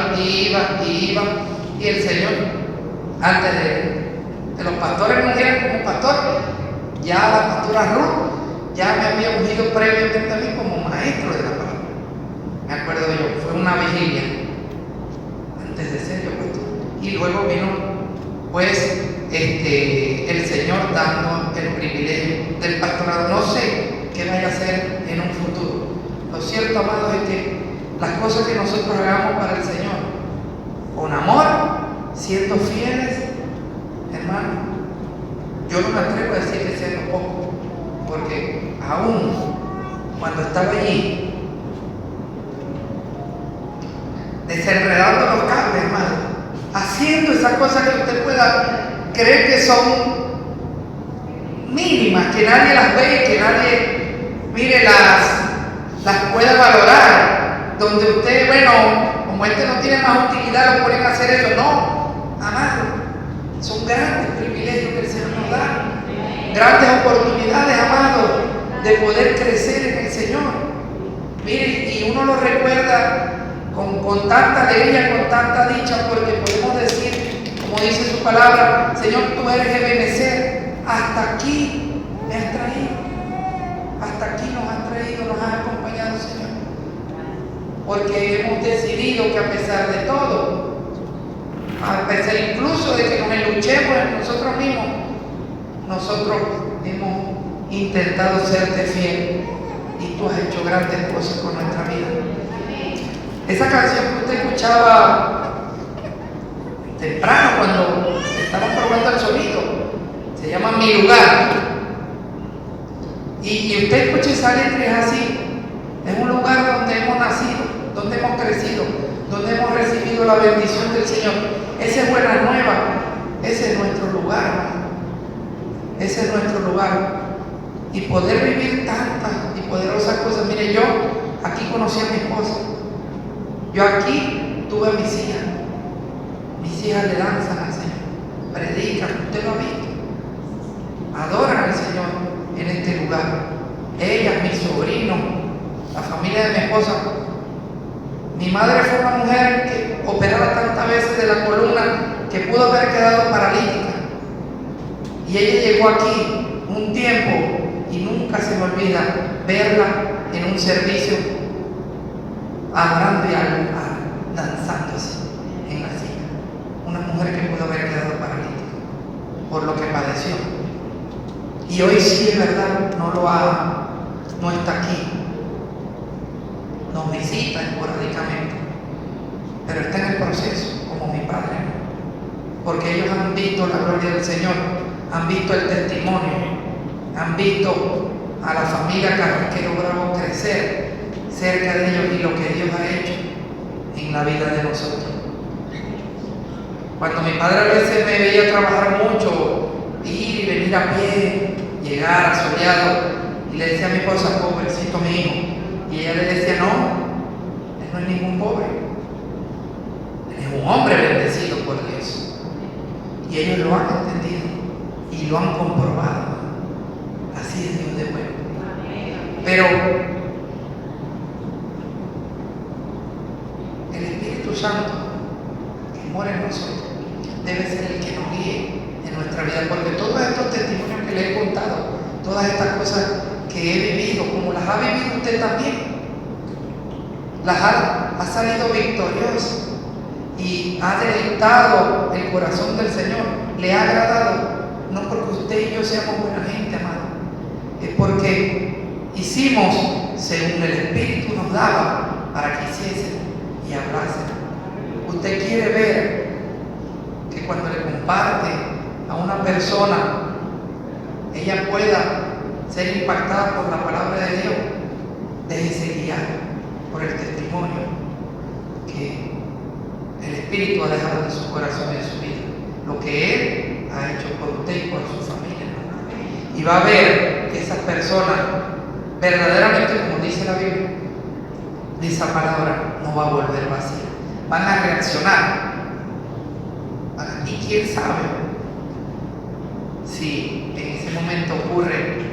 Y el Señor, antes de los pastores me ungieran como pastor, ya la pastora Ruth ya me había ungido previamente a mí como maestro de la palabra. Me acuerdo yo, fue una vigilia antes de ser yo pastor. Y luego vino, pues, el Señor dando el privilegio del pastorado. No sé qué vaya a hacer en un futuro. Lo cierto, amados, es que las cosas que nosotros hagamos para el Señor, con amor, siendo fieles, hermano, yo no me atrevo a decir que sea lo poco. Porque aún cuando estaba allí, desenredando los cables, hermano, haciendo esas cosas que usted pueda creer que son mínimas, que nadie las ve, que nadie, mire, las pueda valorar, donde usted, bueno, como no tiene más utilidad, lo ponen a hacer eso. No, amado, son grandes privilegios que el Señor nos da. Grandes oportunidades, amados, de poder crecer en el Señor. Miren, y uno lo recuerda con tanta alegría, con tanta dicha, porque podemos decir, como dice su palabra, Señor, tú eres Ebenezer, hasta aquí me has traído, hasta aquí nos has traído, nos has acompañado, Señor, porque hemos decidido que a pesar de todo, a pesar incluso de que nos enluchemos en nosotros mismos, nosotros hemos intentado serte fiel y tú has hecho grandes cosas con nuestra vida. Esa canción que usted escuchaba temprano cuando estaban probando el sonido, se llama Mi Lugar. Y usted escucha esa letra y es así. Es un lugar donde hemos nacido, donde hemos crecido, donde hemos recibido la bendición del Señor. Esa es buena nueva, ese es nuestro lugar, hermano. Ese es nuestro lugar. Y poder vivir tantas y poderosas cosas. Mire, yo aquí conocí a mi esposa. Yo aquí tuve a mis hijas. Mis hijas le danzan al Señor, predican, usted lo ha visto. adoran al Señor en este lugar. Ella, mi sobrino, la familia de mi esposa. Mi madre fue una mujer que operaba tantas veces de la columna que pudo haber quedado paralítica. Y ella llegó aquí un tiempo y nunca se me olvida verla en un servicio adorando y danzándose en la silla. Una mujer que pudo haber quedado paralítica por lo que padeció. Y hoy sí es verdad, no está aquí. Nos visita esporádicamente, pero está en el proceso, como mi padre, porque ellos han visto la gloria del Señor, han visto el testimonio, han visto a la familia Carrasquero Bravo crecer cerca de ellos y lo que Dios ha hecho en la vida de nosotros. Cuando mi padre a veces me veía trabajar mucho, ir y venir a pie, llegar asoleado, y le decía a mi esposa, pobrecito mi hijo, y ella le decía, no, él no es ningún pobre, él es un hombre bendecido por Dios. Y ellos lo han entendido y lo han comprobado. Así es Dios de bueno. Pero el Espíritu Santo que mora en nosotros debe ser el que nos guíe en nuestra vida, porque todos estos testimonios que le he contado, todas estas cosas que he vivido, como las ha vivido usted también, ha salido victoriosa y ha deleitado el corazón del Señor, le ha agradado, no porque usted y yo seamos buena gente, amado, es porque hicimos según el Espíritu nos daba para que hiciesen y hablasen. Usted quiere ver que cuando le comparte a una persona, ella pueda ser impactada por la palabra de Dios. Déjese guiar por el testimonio que el Espíritu ha dejado en su corazón y en su vida, lo que Él ha hecho por usted y por su familia. Y va a ver que esas personas verdaderamente, como dice la Biblia, esa palabra no va a volver vacía, van a reaccionar. Y quién sabe si en ese momento ocurre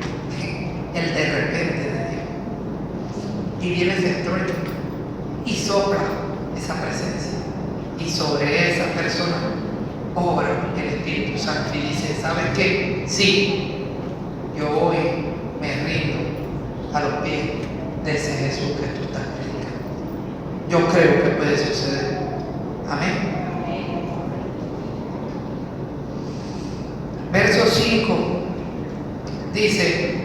el de repente de Dios y viene ese estruendo y sopla esa presencia y sobre esa persona obra el Espíritu Santo y dice, ¿sabes qué? Sí, yo hoy me rindo a los pies de ese Jesús que tú estás predicando. Yo creo que puede suceder. Amén. Verso 5 dice,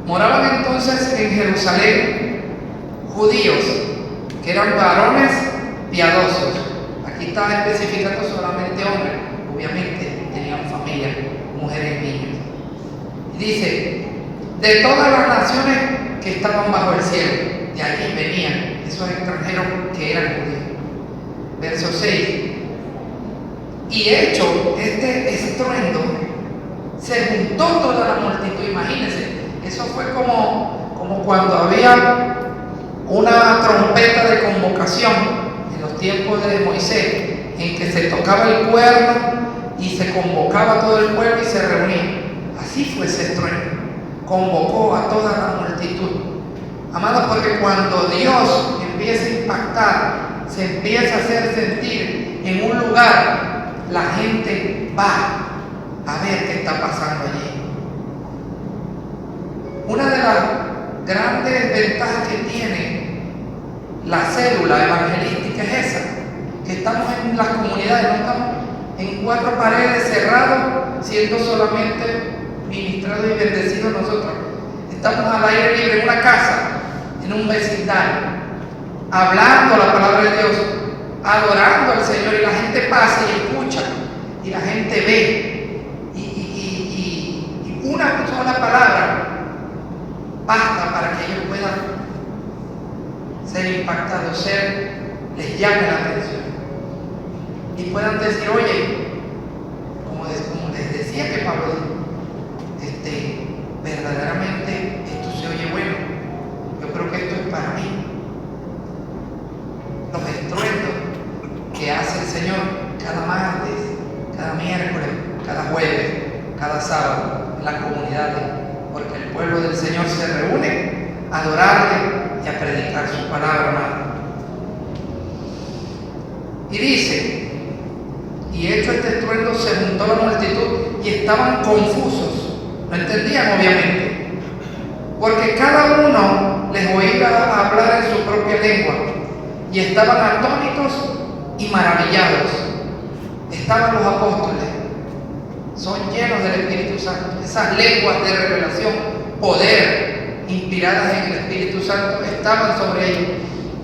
moraban entonces en Jerusalén judíos que eran varones piadosos. Aquí está especificando solamente hombres, obviamente tenían familia, mujeres y niños. Y dice, de todas las naciones que estaban bajo el cielo, de allí venían esos extranjeros que eran judíos. Verso 6. Y hecho este estruendo, se juntó toda la multitud. Imagínense, eso fue como cuando había una trompeta de convocación en los tiempos de Moisés, en que se tocaba el cuerno y se convocaba a todo el pueblo y se reunía. Así fue ese estruendo, convocó a toda la multitud. Amados, porque cuando Dios empieza a impactar, se empieza a hacer sentir en un lugar, la gente va a ver qué está pasando allí. Una de las grandes ventajas que tiene la célula evangelística es esa, que estamos en las comunidades, no estamos en cuatro paredes cerrados, siendo solamente ministrados y bendecidos nosotros. Estamos al aire libre en una casa, en un vecindario, hablando la palabra de Dios, adorando al Señor, y la gente pasa y escucha y la gente ve y una sola palabra basta para que ellos puedan ser impactados, les llame la atención y puedan decir, oye, como les decía que Pablo dijo, verdaderamente esto se oye bueno, yo creo que esto es para mí. Los estruendos que hace el Señor cada martes, cada miércoles, cada jueves, cada sábado en las comunidades, porque el pueblo del Señor se reúne a adorarle y a predicar su palabra, amado. Y dice, y hecho este estruendo se juntó la multitud y estaban confusos, no entendían obviamente, porque cada uno les oía hablar en su propia lengua y estaban atónitos y maravillados. Estaban los apóstoles, son llenos del Espíritu Santo, esas lenguas de revelación, poder, inspiradas en el Espíritu Santo, estaban sobre ellos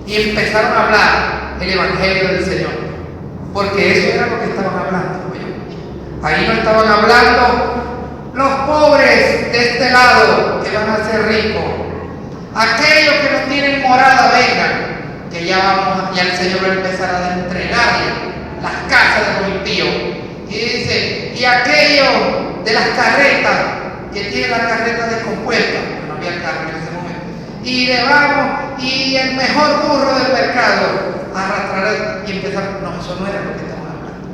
y empezaron a hablar el Evangelio del Señor, porque eso era lo que estaban hablando. Ahí no estaban hablando los pobres de este lado que van a ser ricos, aquellos que no tienen morada, vengan, que ya el Señor va a empezar a entregarle las casas de los impíos. Y dice, y aquellos de las carretas que tienen las carretas descompuestas, no había carro en ese momento, y le vamos, y el mejor burro del mercado arrastrará, y empezar. No, eso no era lo que estaban hablando.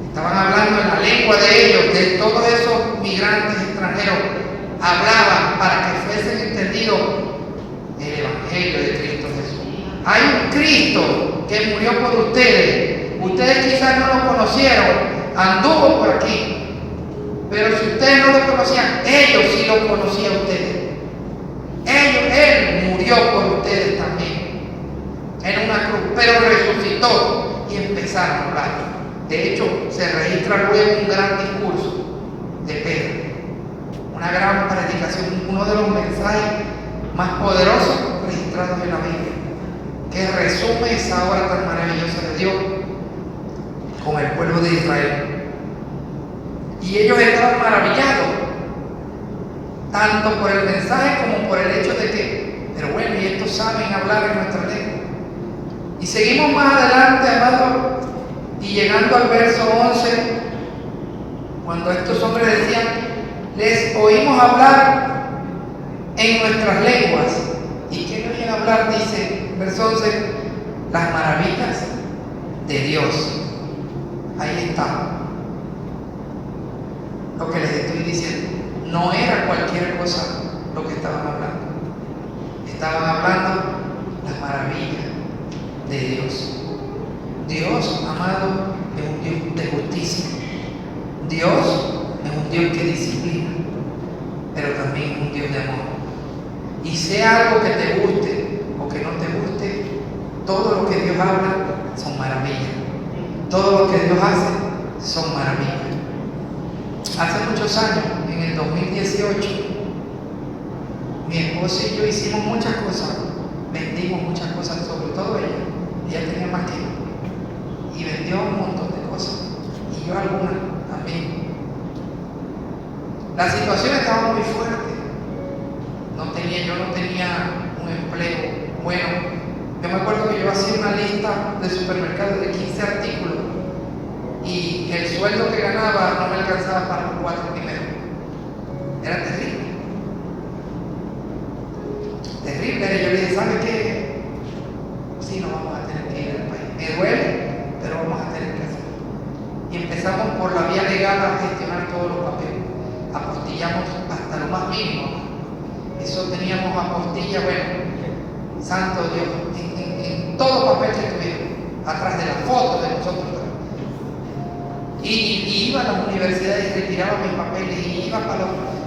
Estaban hablando en la lengua de ellos, de todos esos migrantes extranjeros, hablaban para que fuesen entendidos el Evangelio de Cristo Jesús. Hay un Cristo que murió por ustedes. Ustedes quizás no lo conocieron, anduvo por aquí, pero si ustedes no lo conocían, ellos sí lo conocían a ustedes. Él murió por ustedes también en una cruz, pero resucitó y empezaron a hablar. De hecho, se registra luego un gran discurso de Pedro, una gran predicación, uno de los mensajes más poderosos registrados en la Biblia, que resume esa obra tan maravillosa de Dios con el pueblo de Israel. Y ellos estaban maravillados, tanto por el mensaje como por el hecho de que, pero bueno, y estos saben hablar en nuestra lengua. Y seguimos más adelante, amado, y llegando al verso 11, cuando estos hombres decían, les oímos hablar en nuestras lenguas. ¿Y qué le oían hablar? Dice, verso 11, las maravillas de Dios. Ahí está lo que les estoy diciendo. No era cualquier cosa lo que estaban hablando. Estaban hablando las maravillas de Dios. Dios, amado, es un Dios de justicia. Dios es un Dios que disciplina, pero también es un Dios de amor. Y sea algo que te guste o que no te guste, todo lo que Dios habla son maravillas. Todo lo que Dios hace son maravillas. Hace muchos años, en el 2018, mi esposa y yo hicimos muchas cosas, vendimos muchas cosas, sobre todo ella tenía más que yo, y vendió un montón de cosas, y yo algunas también. La situación estaba muy fuerte, yo no tenía un empleo bueno. Yo me acuerdo que yo hacía una lista de supermercados de 15 artículos y el sueldo que ganaba no me alcanzaba para los 4 primeros. Era terrible. Terrible. Yo le dije, ¿sabe qué? Sí, nos vamos a tener que ir al país. Me duele, pero vamos a tener que hacerlo. Y empezamos por la vía legal a gestionar todos los papeles. Apostillamos hasta lo más mínimo. Eso teníamos apostilla, bueno, santo Dios, en todo papel que tuviera, atrás de las fotos de nosotros. Y iba a las universidades y retiraba mis papeles y iba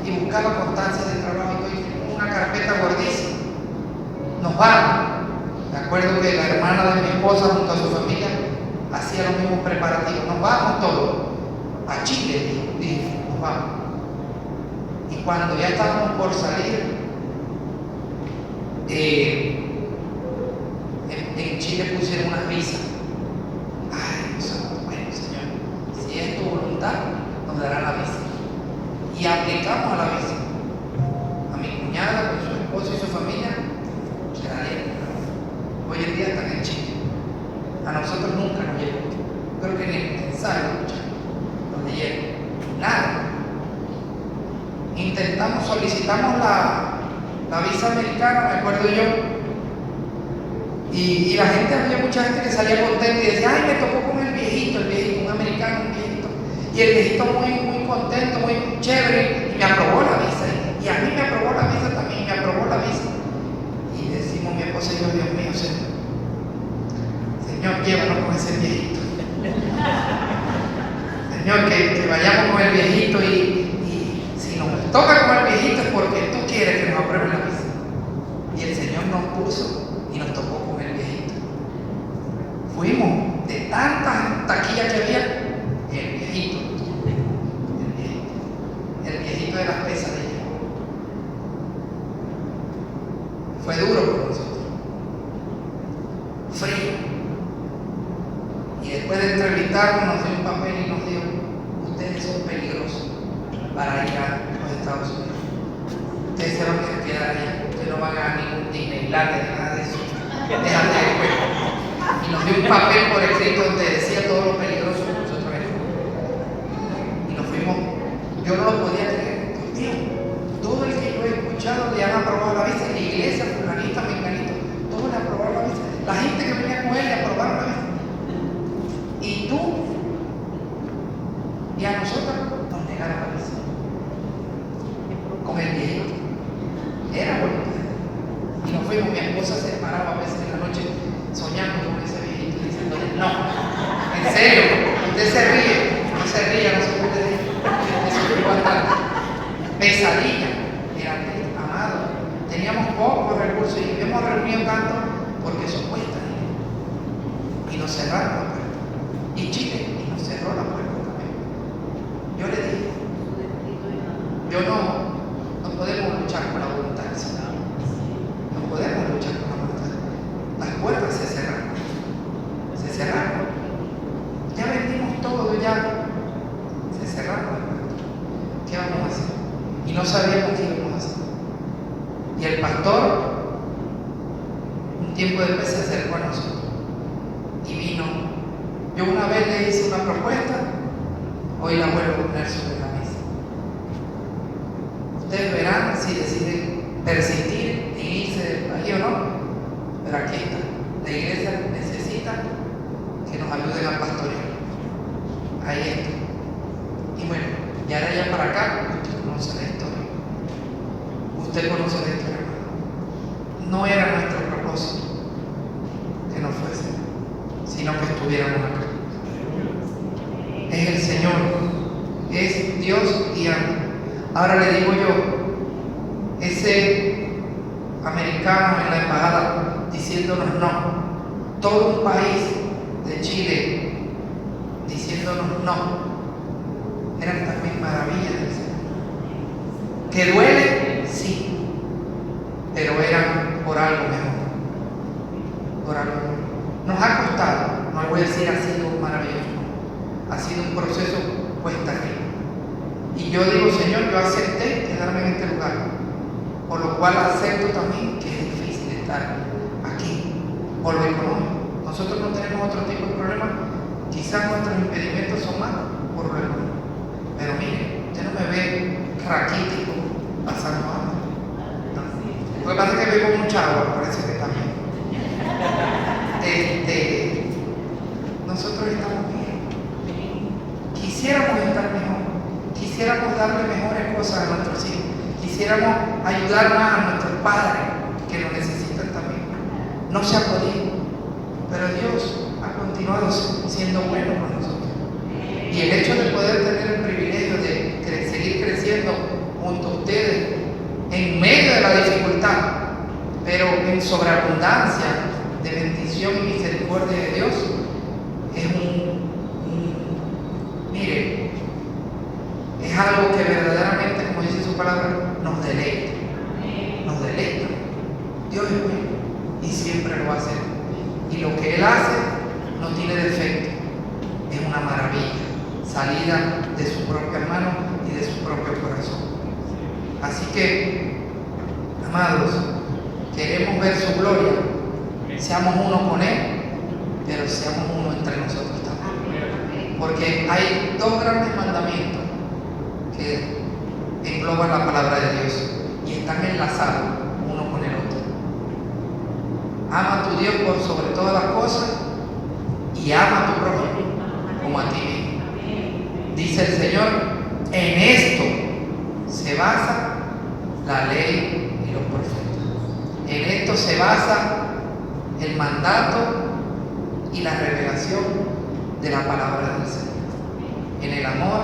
y buscaba constancias de trabajo y todo, una carpeta gordísima. Nos vamos. Me acuerdo que la hermana de mi esposa junto a su familia hacía los mismos preparativos. Nos vamos todos a Chile, dije, nos vamos. Y cuando ya estábamos por salir, en Chile pusieron unas visas. Ay, bueno, Señor, si es tu voluntad, nos dará la visa. Y aplicamos a la visa. A mi cuñada, con su esposo y su familia, se la dieron. Hoy en día están en Chile. A nosotros nunca nos llegó. Creo que ni el ensayo, nos leyeron. Nada. Solicitamos la visa americana, me acuerdo yo, y la gente, había mucha gente que salía contenta y decía, ay, me tocó con el viejito, un americano, un viejito, Y el viejito muy contento, muy chévere, y me aprobó la visa. Y a mí me aprobó la visa también, me aprobó la visa. Y decimos mi esposa y yo, Dios mío, Señor, llévanos con ese viejito. Señor, que vayamos con el viejito y si nos toca con el viejito es porque tú quieres que nos aprueben la visa. Y el Señor nos puso y nos tocó con el viejito. Fuimos de tantas taquillas que había, el viejito de las pesadillas. Fue duro por nosotros, frío. Y después de entrevistarnos nos dio un papel y nos dijo: ustedes son peligrosos para ir a los Estados Unidos. Ustedes se van a quedar allá, ustedes no van a ningún Disneyland, nada de eso. Déjate de juego. Y nos dio un papel por escrito donde decía todo lo peligroso que nosotros éramos. Y nos fuimos. Yo no lo podía creer. Dios mío, todo el que yo he escuchado le han aprobado la visa. En la iglesia, fulanita, menganito, todos le aprobaron la visa. La gente que venía con él le aprobaron la visa. Y tú y a nosotros nos negaron la visa. Con el viejito. Era bonito. Y nos fuimos. Mi esposa se paraba a veces en la noche soñando con ese viejito diciendo: no, en serio, usted se ríe, no se ríe, no se puede reír. Eso fue bastante. Pesadilla. Era amado. Teníamos pocos recursos y hemos reunido tanto porque eso cuesta dinero. Y nos cerraron la puerta. Y Chile, y nos cerró la puerta también. Yo le dije: no podemos luchar con la voluntad del Señor. No podemos luchar con la voluntad. Las puertas se cerraron. Se cerraron. Ya vendimos todo, ya. Se cerraron las puertas. ¿Qué vamos a hacer? Y no sabíamos qué íbamos a hacer. Y el pastor, un tiempo después, se acercó a nosotros. Y vino. Yo una vez le hice una propuesta, hoy la vuelvo a poner sobre la mesa. Ustedes verán si deciden persistir en irse del país o no, pero aquí está. La iglesia necesita que nos ayuden a pastorear. Ahí está. Y bueno, ya de allá para acá, usted conoce la historia. Usted conoce la historia, hermano. No era nuestro propósito que no fuese, sino que estuviéramos acá. Es el Señor, es Dios guiando. Ahora le digo yo, ese americano en la embajada diciéndonos no, todo un país de Chile diciéndonos no, eran también maravillas del Señor. ¿Que duele? Sí, pero eran por algo mejor, por algo mejor. Nos ha costado, no le voy a decir ha sido maravilloso, ha sido un proceso cuesta arriba. Y yo digo: Señor, yo acepté quedarme en este lugar, por lo cual acepto también que es difícil estar aquí, por lo económico. Nosotros no tenemos otro tipo de problema, quizás nuestros impedimentos son más por lo económico. Pero mire, usted no me ve raquítico pasando hambre. No. Lo que pasa es que bebo mucha agua, parece que también. Nosotros estamos bien. Quisiéramos estar mejor. Quisiéramos darle mejores cosas a nuestros hijos. Quisiéramos ayudar más a nuestros padres que lo necesitan también. No se ha podido. Pero Dios ha continuado siendo bueno con nosotros. Y el hecho de poder tener el privilegio de seguir creciendo junto a ustedes en medio de la dificultad, pero en sobreabundancia de bendición y misericordia de Dios, es mire, es algo que verdaderamente, como dice su palabra, nos deleita. Nos deleita. Dios es bueno y siempre lo va a hacer. Y lo que Él hace no tiene defecto. Es una maravilla, salida de su propia mano y de su propio corazón. Así que, amados, queremos ver su gloria. Seamos uno con Él, pero seamos uno entre nosotros también. Porque hay dos grandes mandamientos que engloban la palabra de Dios y están enlazados uno con el otro. Ama a tu Dios por sobre todas las cosas y ama a tu prójimo como a ti mismo. Dice el ley y los profetas. En esto se basa el mandato y la revelación de la palabra del Señor. En el amor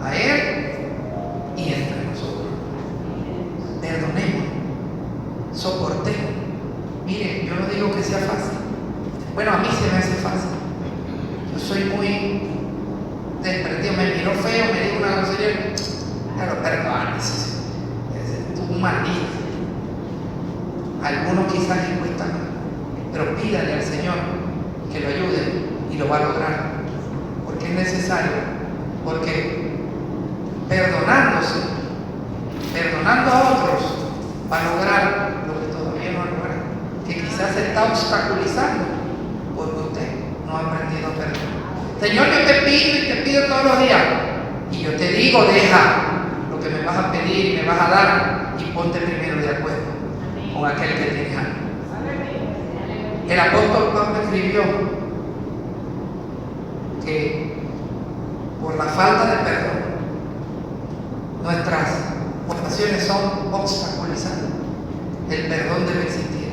a Él y entre nosotros. Perdonemos, soportemos. Mire, yo no digo que sea fácil. Bueno, a mí se me hace fácil. Yo soy muy desprendido. Me miró feo, me dijo una grosería. Claro, perdón, tuvo un mal día. Algunos quizás les cuesta más, pero pídale al Señor que lo ayude y lo va a lograr. Porque es necesario. Porque perdonándose, perdonando a otros, va a lograr lo que todavía no ha logrado, que quizás se está obstaculizando porque usted no ha aprendido a perdonar. Señor, yo te pido y te pido todos los días, y yo te digo, deja lo que me vas a pedir y me vas a dar, y ponte primero de acuerdo con aquel que tienes algo. El apóstol Pablo escribió que por la falta de perdón nuestras oraciones son obstaculizadas. El perdón debe existir.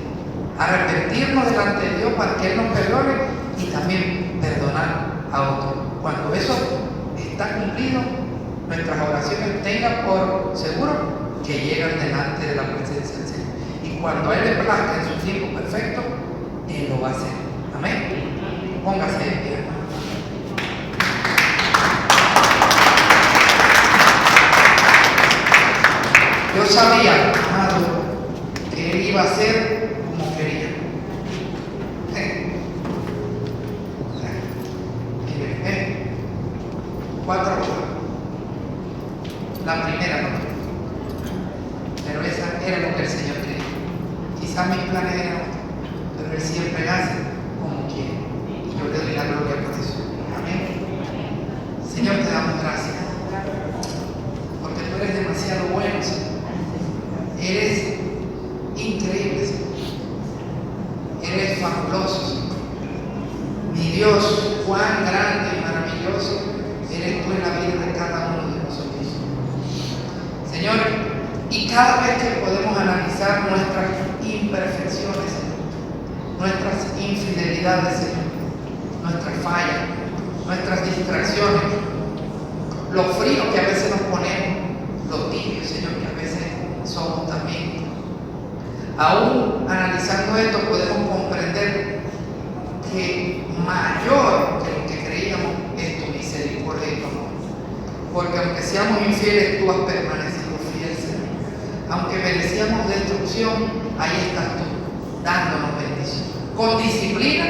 Arrepentirnos delante de Dios para que Él nos perdone y también perdonar a otros. Cuando eso está cumplido, nuestras oraciones tengan por seguro que llegan delante de la presencia del Señor. Y cuando a Él le plazca en su tiempo perfecto, Él lo va a hacer. Amén. Póngase de pie, hermano. Yo sabía, amado, que Él iba a hacer como quería. Cuatro cosas. La primera no, pero esa era lo que el Señor quería. Quizás mis planes eran otros, pero Él siempre hace como quiere. Y yo le doy la gloria por eso. Amén. Señor, te damos gracias, porque tú eres demasiado bueno, Señor. Eres increíble, Señor. Eres fabuloso, Señor. Mi Dios, cuán grande y maravilloso eres tú en la vida de cada uno de nosotros. Señor, y cada vez que podemos analizar nuestras imperfecciones, Señor, nuestras infidelidades, Señor, nuestras fallas, nuestras distracciones, lo frío que a veces nos ponemos, lo tibio, Señor, que a veces somos también. Aún analizando esto podemos comprender que mayor que lo que creíamos es tu misericordia y tu amor. Porque aunque seamos infieles, tú has permanecido fiel, Señor. Aunque merecíamos destrucción, ahí estás tú, dándonos bendición. Con disciplina,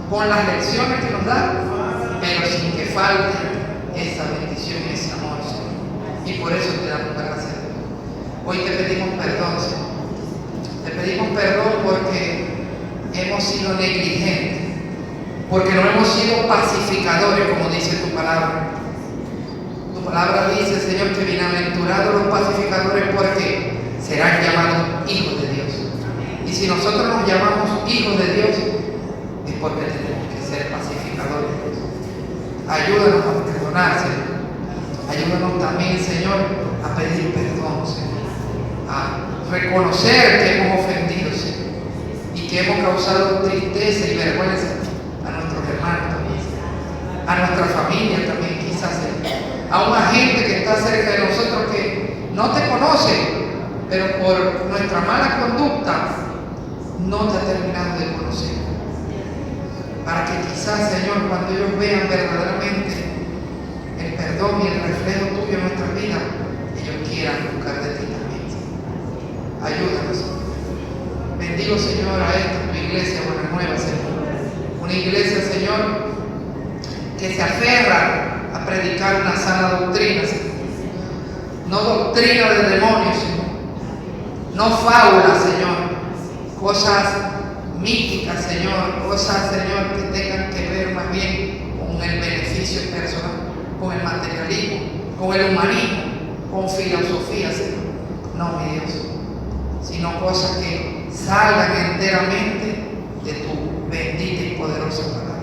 con las lecciones que nos dan, pero sin que falte esa bendición y ese amor, Señor. Y por eso te damos gracias. Hoy te pedimos perdón, Señor. Te pedimos perdón porque hemos sido negligentes, porque no hemos sido pacificadores, como dice tu palabra. Tu palabra dice, Señor, que bienaventurados los pacificadores porque serán llamados hijos de Dios. Y si nosotros nos llamamos hijos de Dios, es porque tenemos que ser pacificadores de Dios. Ayúdanos a perdonar, Señor. Ayúdanos también, Señor, a pedir perdón, Señor. A reconocer que hemos ofendido, Señor, y que hemos causado tristeza y vergüenza a nuestros hermanos también, a nuestra familia también, quizás, a una gente que está cerca de nosotros que no te conoce, pero por nuestra mala conducta no te ha terminado de conocer. Para que quizás, Señor, cuando ellos vean verdaderamente el perdón y el reflejo tuyo en nuestras vidas, ellos quieran buscar de ti también. Ayúdanos. Bendigo, Señor, a esta tu iglesia Buena Nueva, Señor. Una iglesia, Señor, que se aferra a predicar una sana doctrina, Señor. No doctrina del demonio, Señor. No fábulas, Señor. Cosas místicas, Señor. Cosas, Señor, que tengan que ver más bien con el beneficio personal, con el materialismo, con el humanismo, con filosofía, Señor. No, mi Dios, sino cosas que salgan enteramente de tu bendita y poderosa palabra.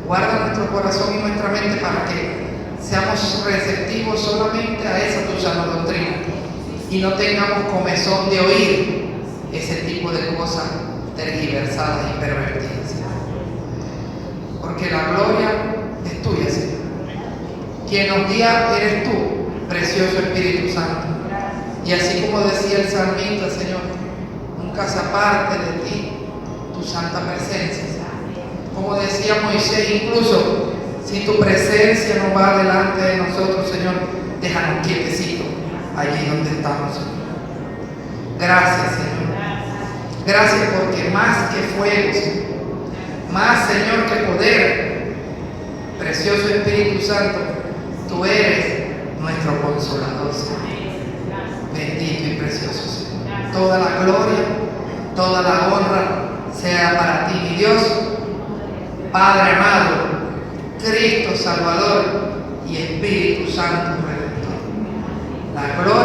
Guarda nuestro corazón y nuestra mente para que seamos receptivos solamente a esa tu sana doctrina y no tengamos comezón de oír ese tipo de cosas tergiversadas y pervertidas, Señor. Porque la gloria es tuya, Señor. Quien nos guía eres tú, precioso Espíritu Santo. Y así como decía el salmista, Señor, nunca se aparte de ti tu santa presencia. Como decía Moisés, incluso si tu presencia no va delante de nosotros, Señor, déjanos quietecitos allí donde estamos, Señor. Gracias, Señor. Gracias porque más que fuego, Señor, más, Señor, que poder, precioso Espíritu Santo, tú eres nuestro consolador, Señor. Bendito y precioso, Señor. Toda la gloria, toda la honra sea para ti, mi Dios, Padre amado, Cristo Salvador y Espíritu Santo Redentor. La gloria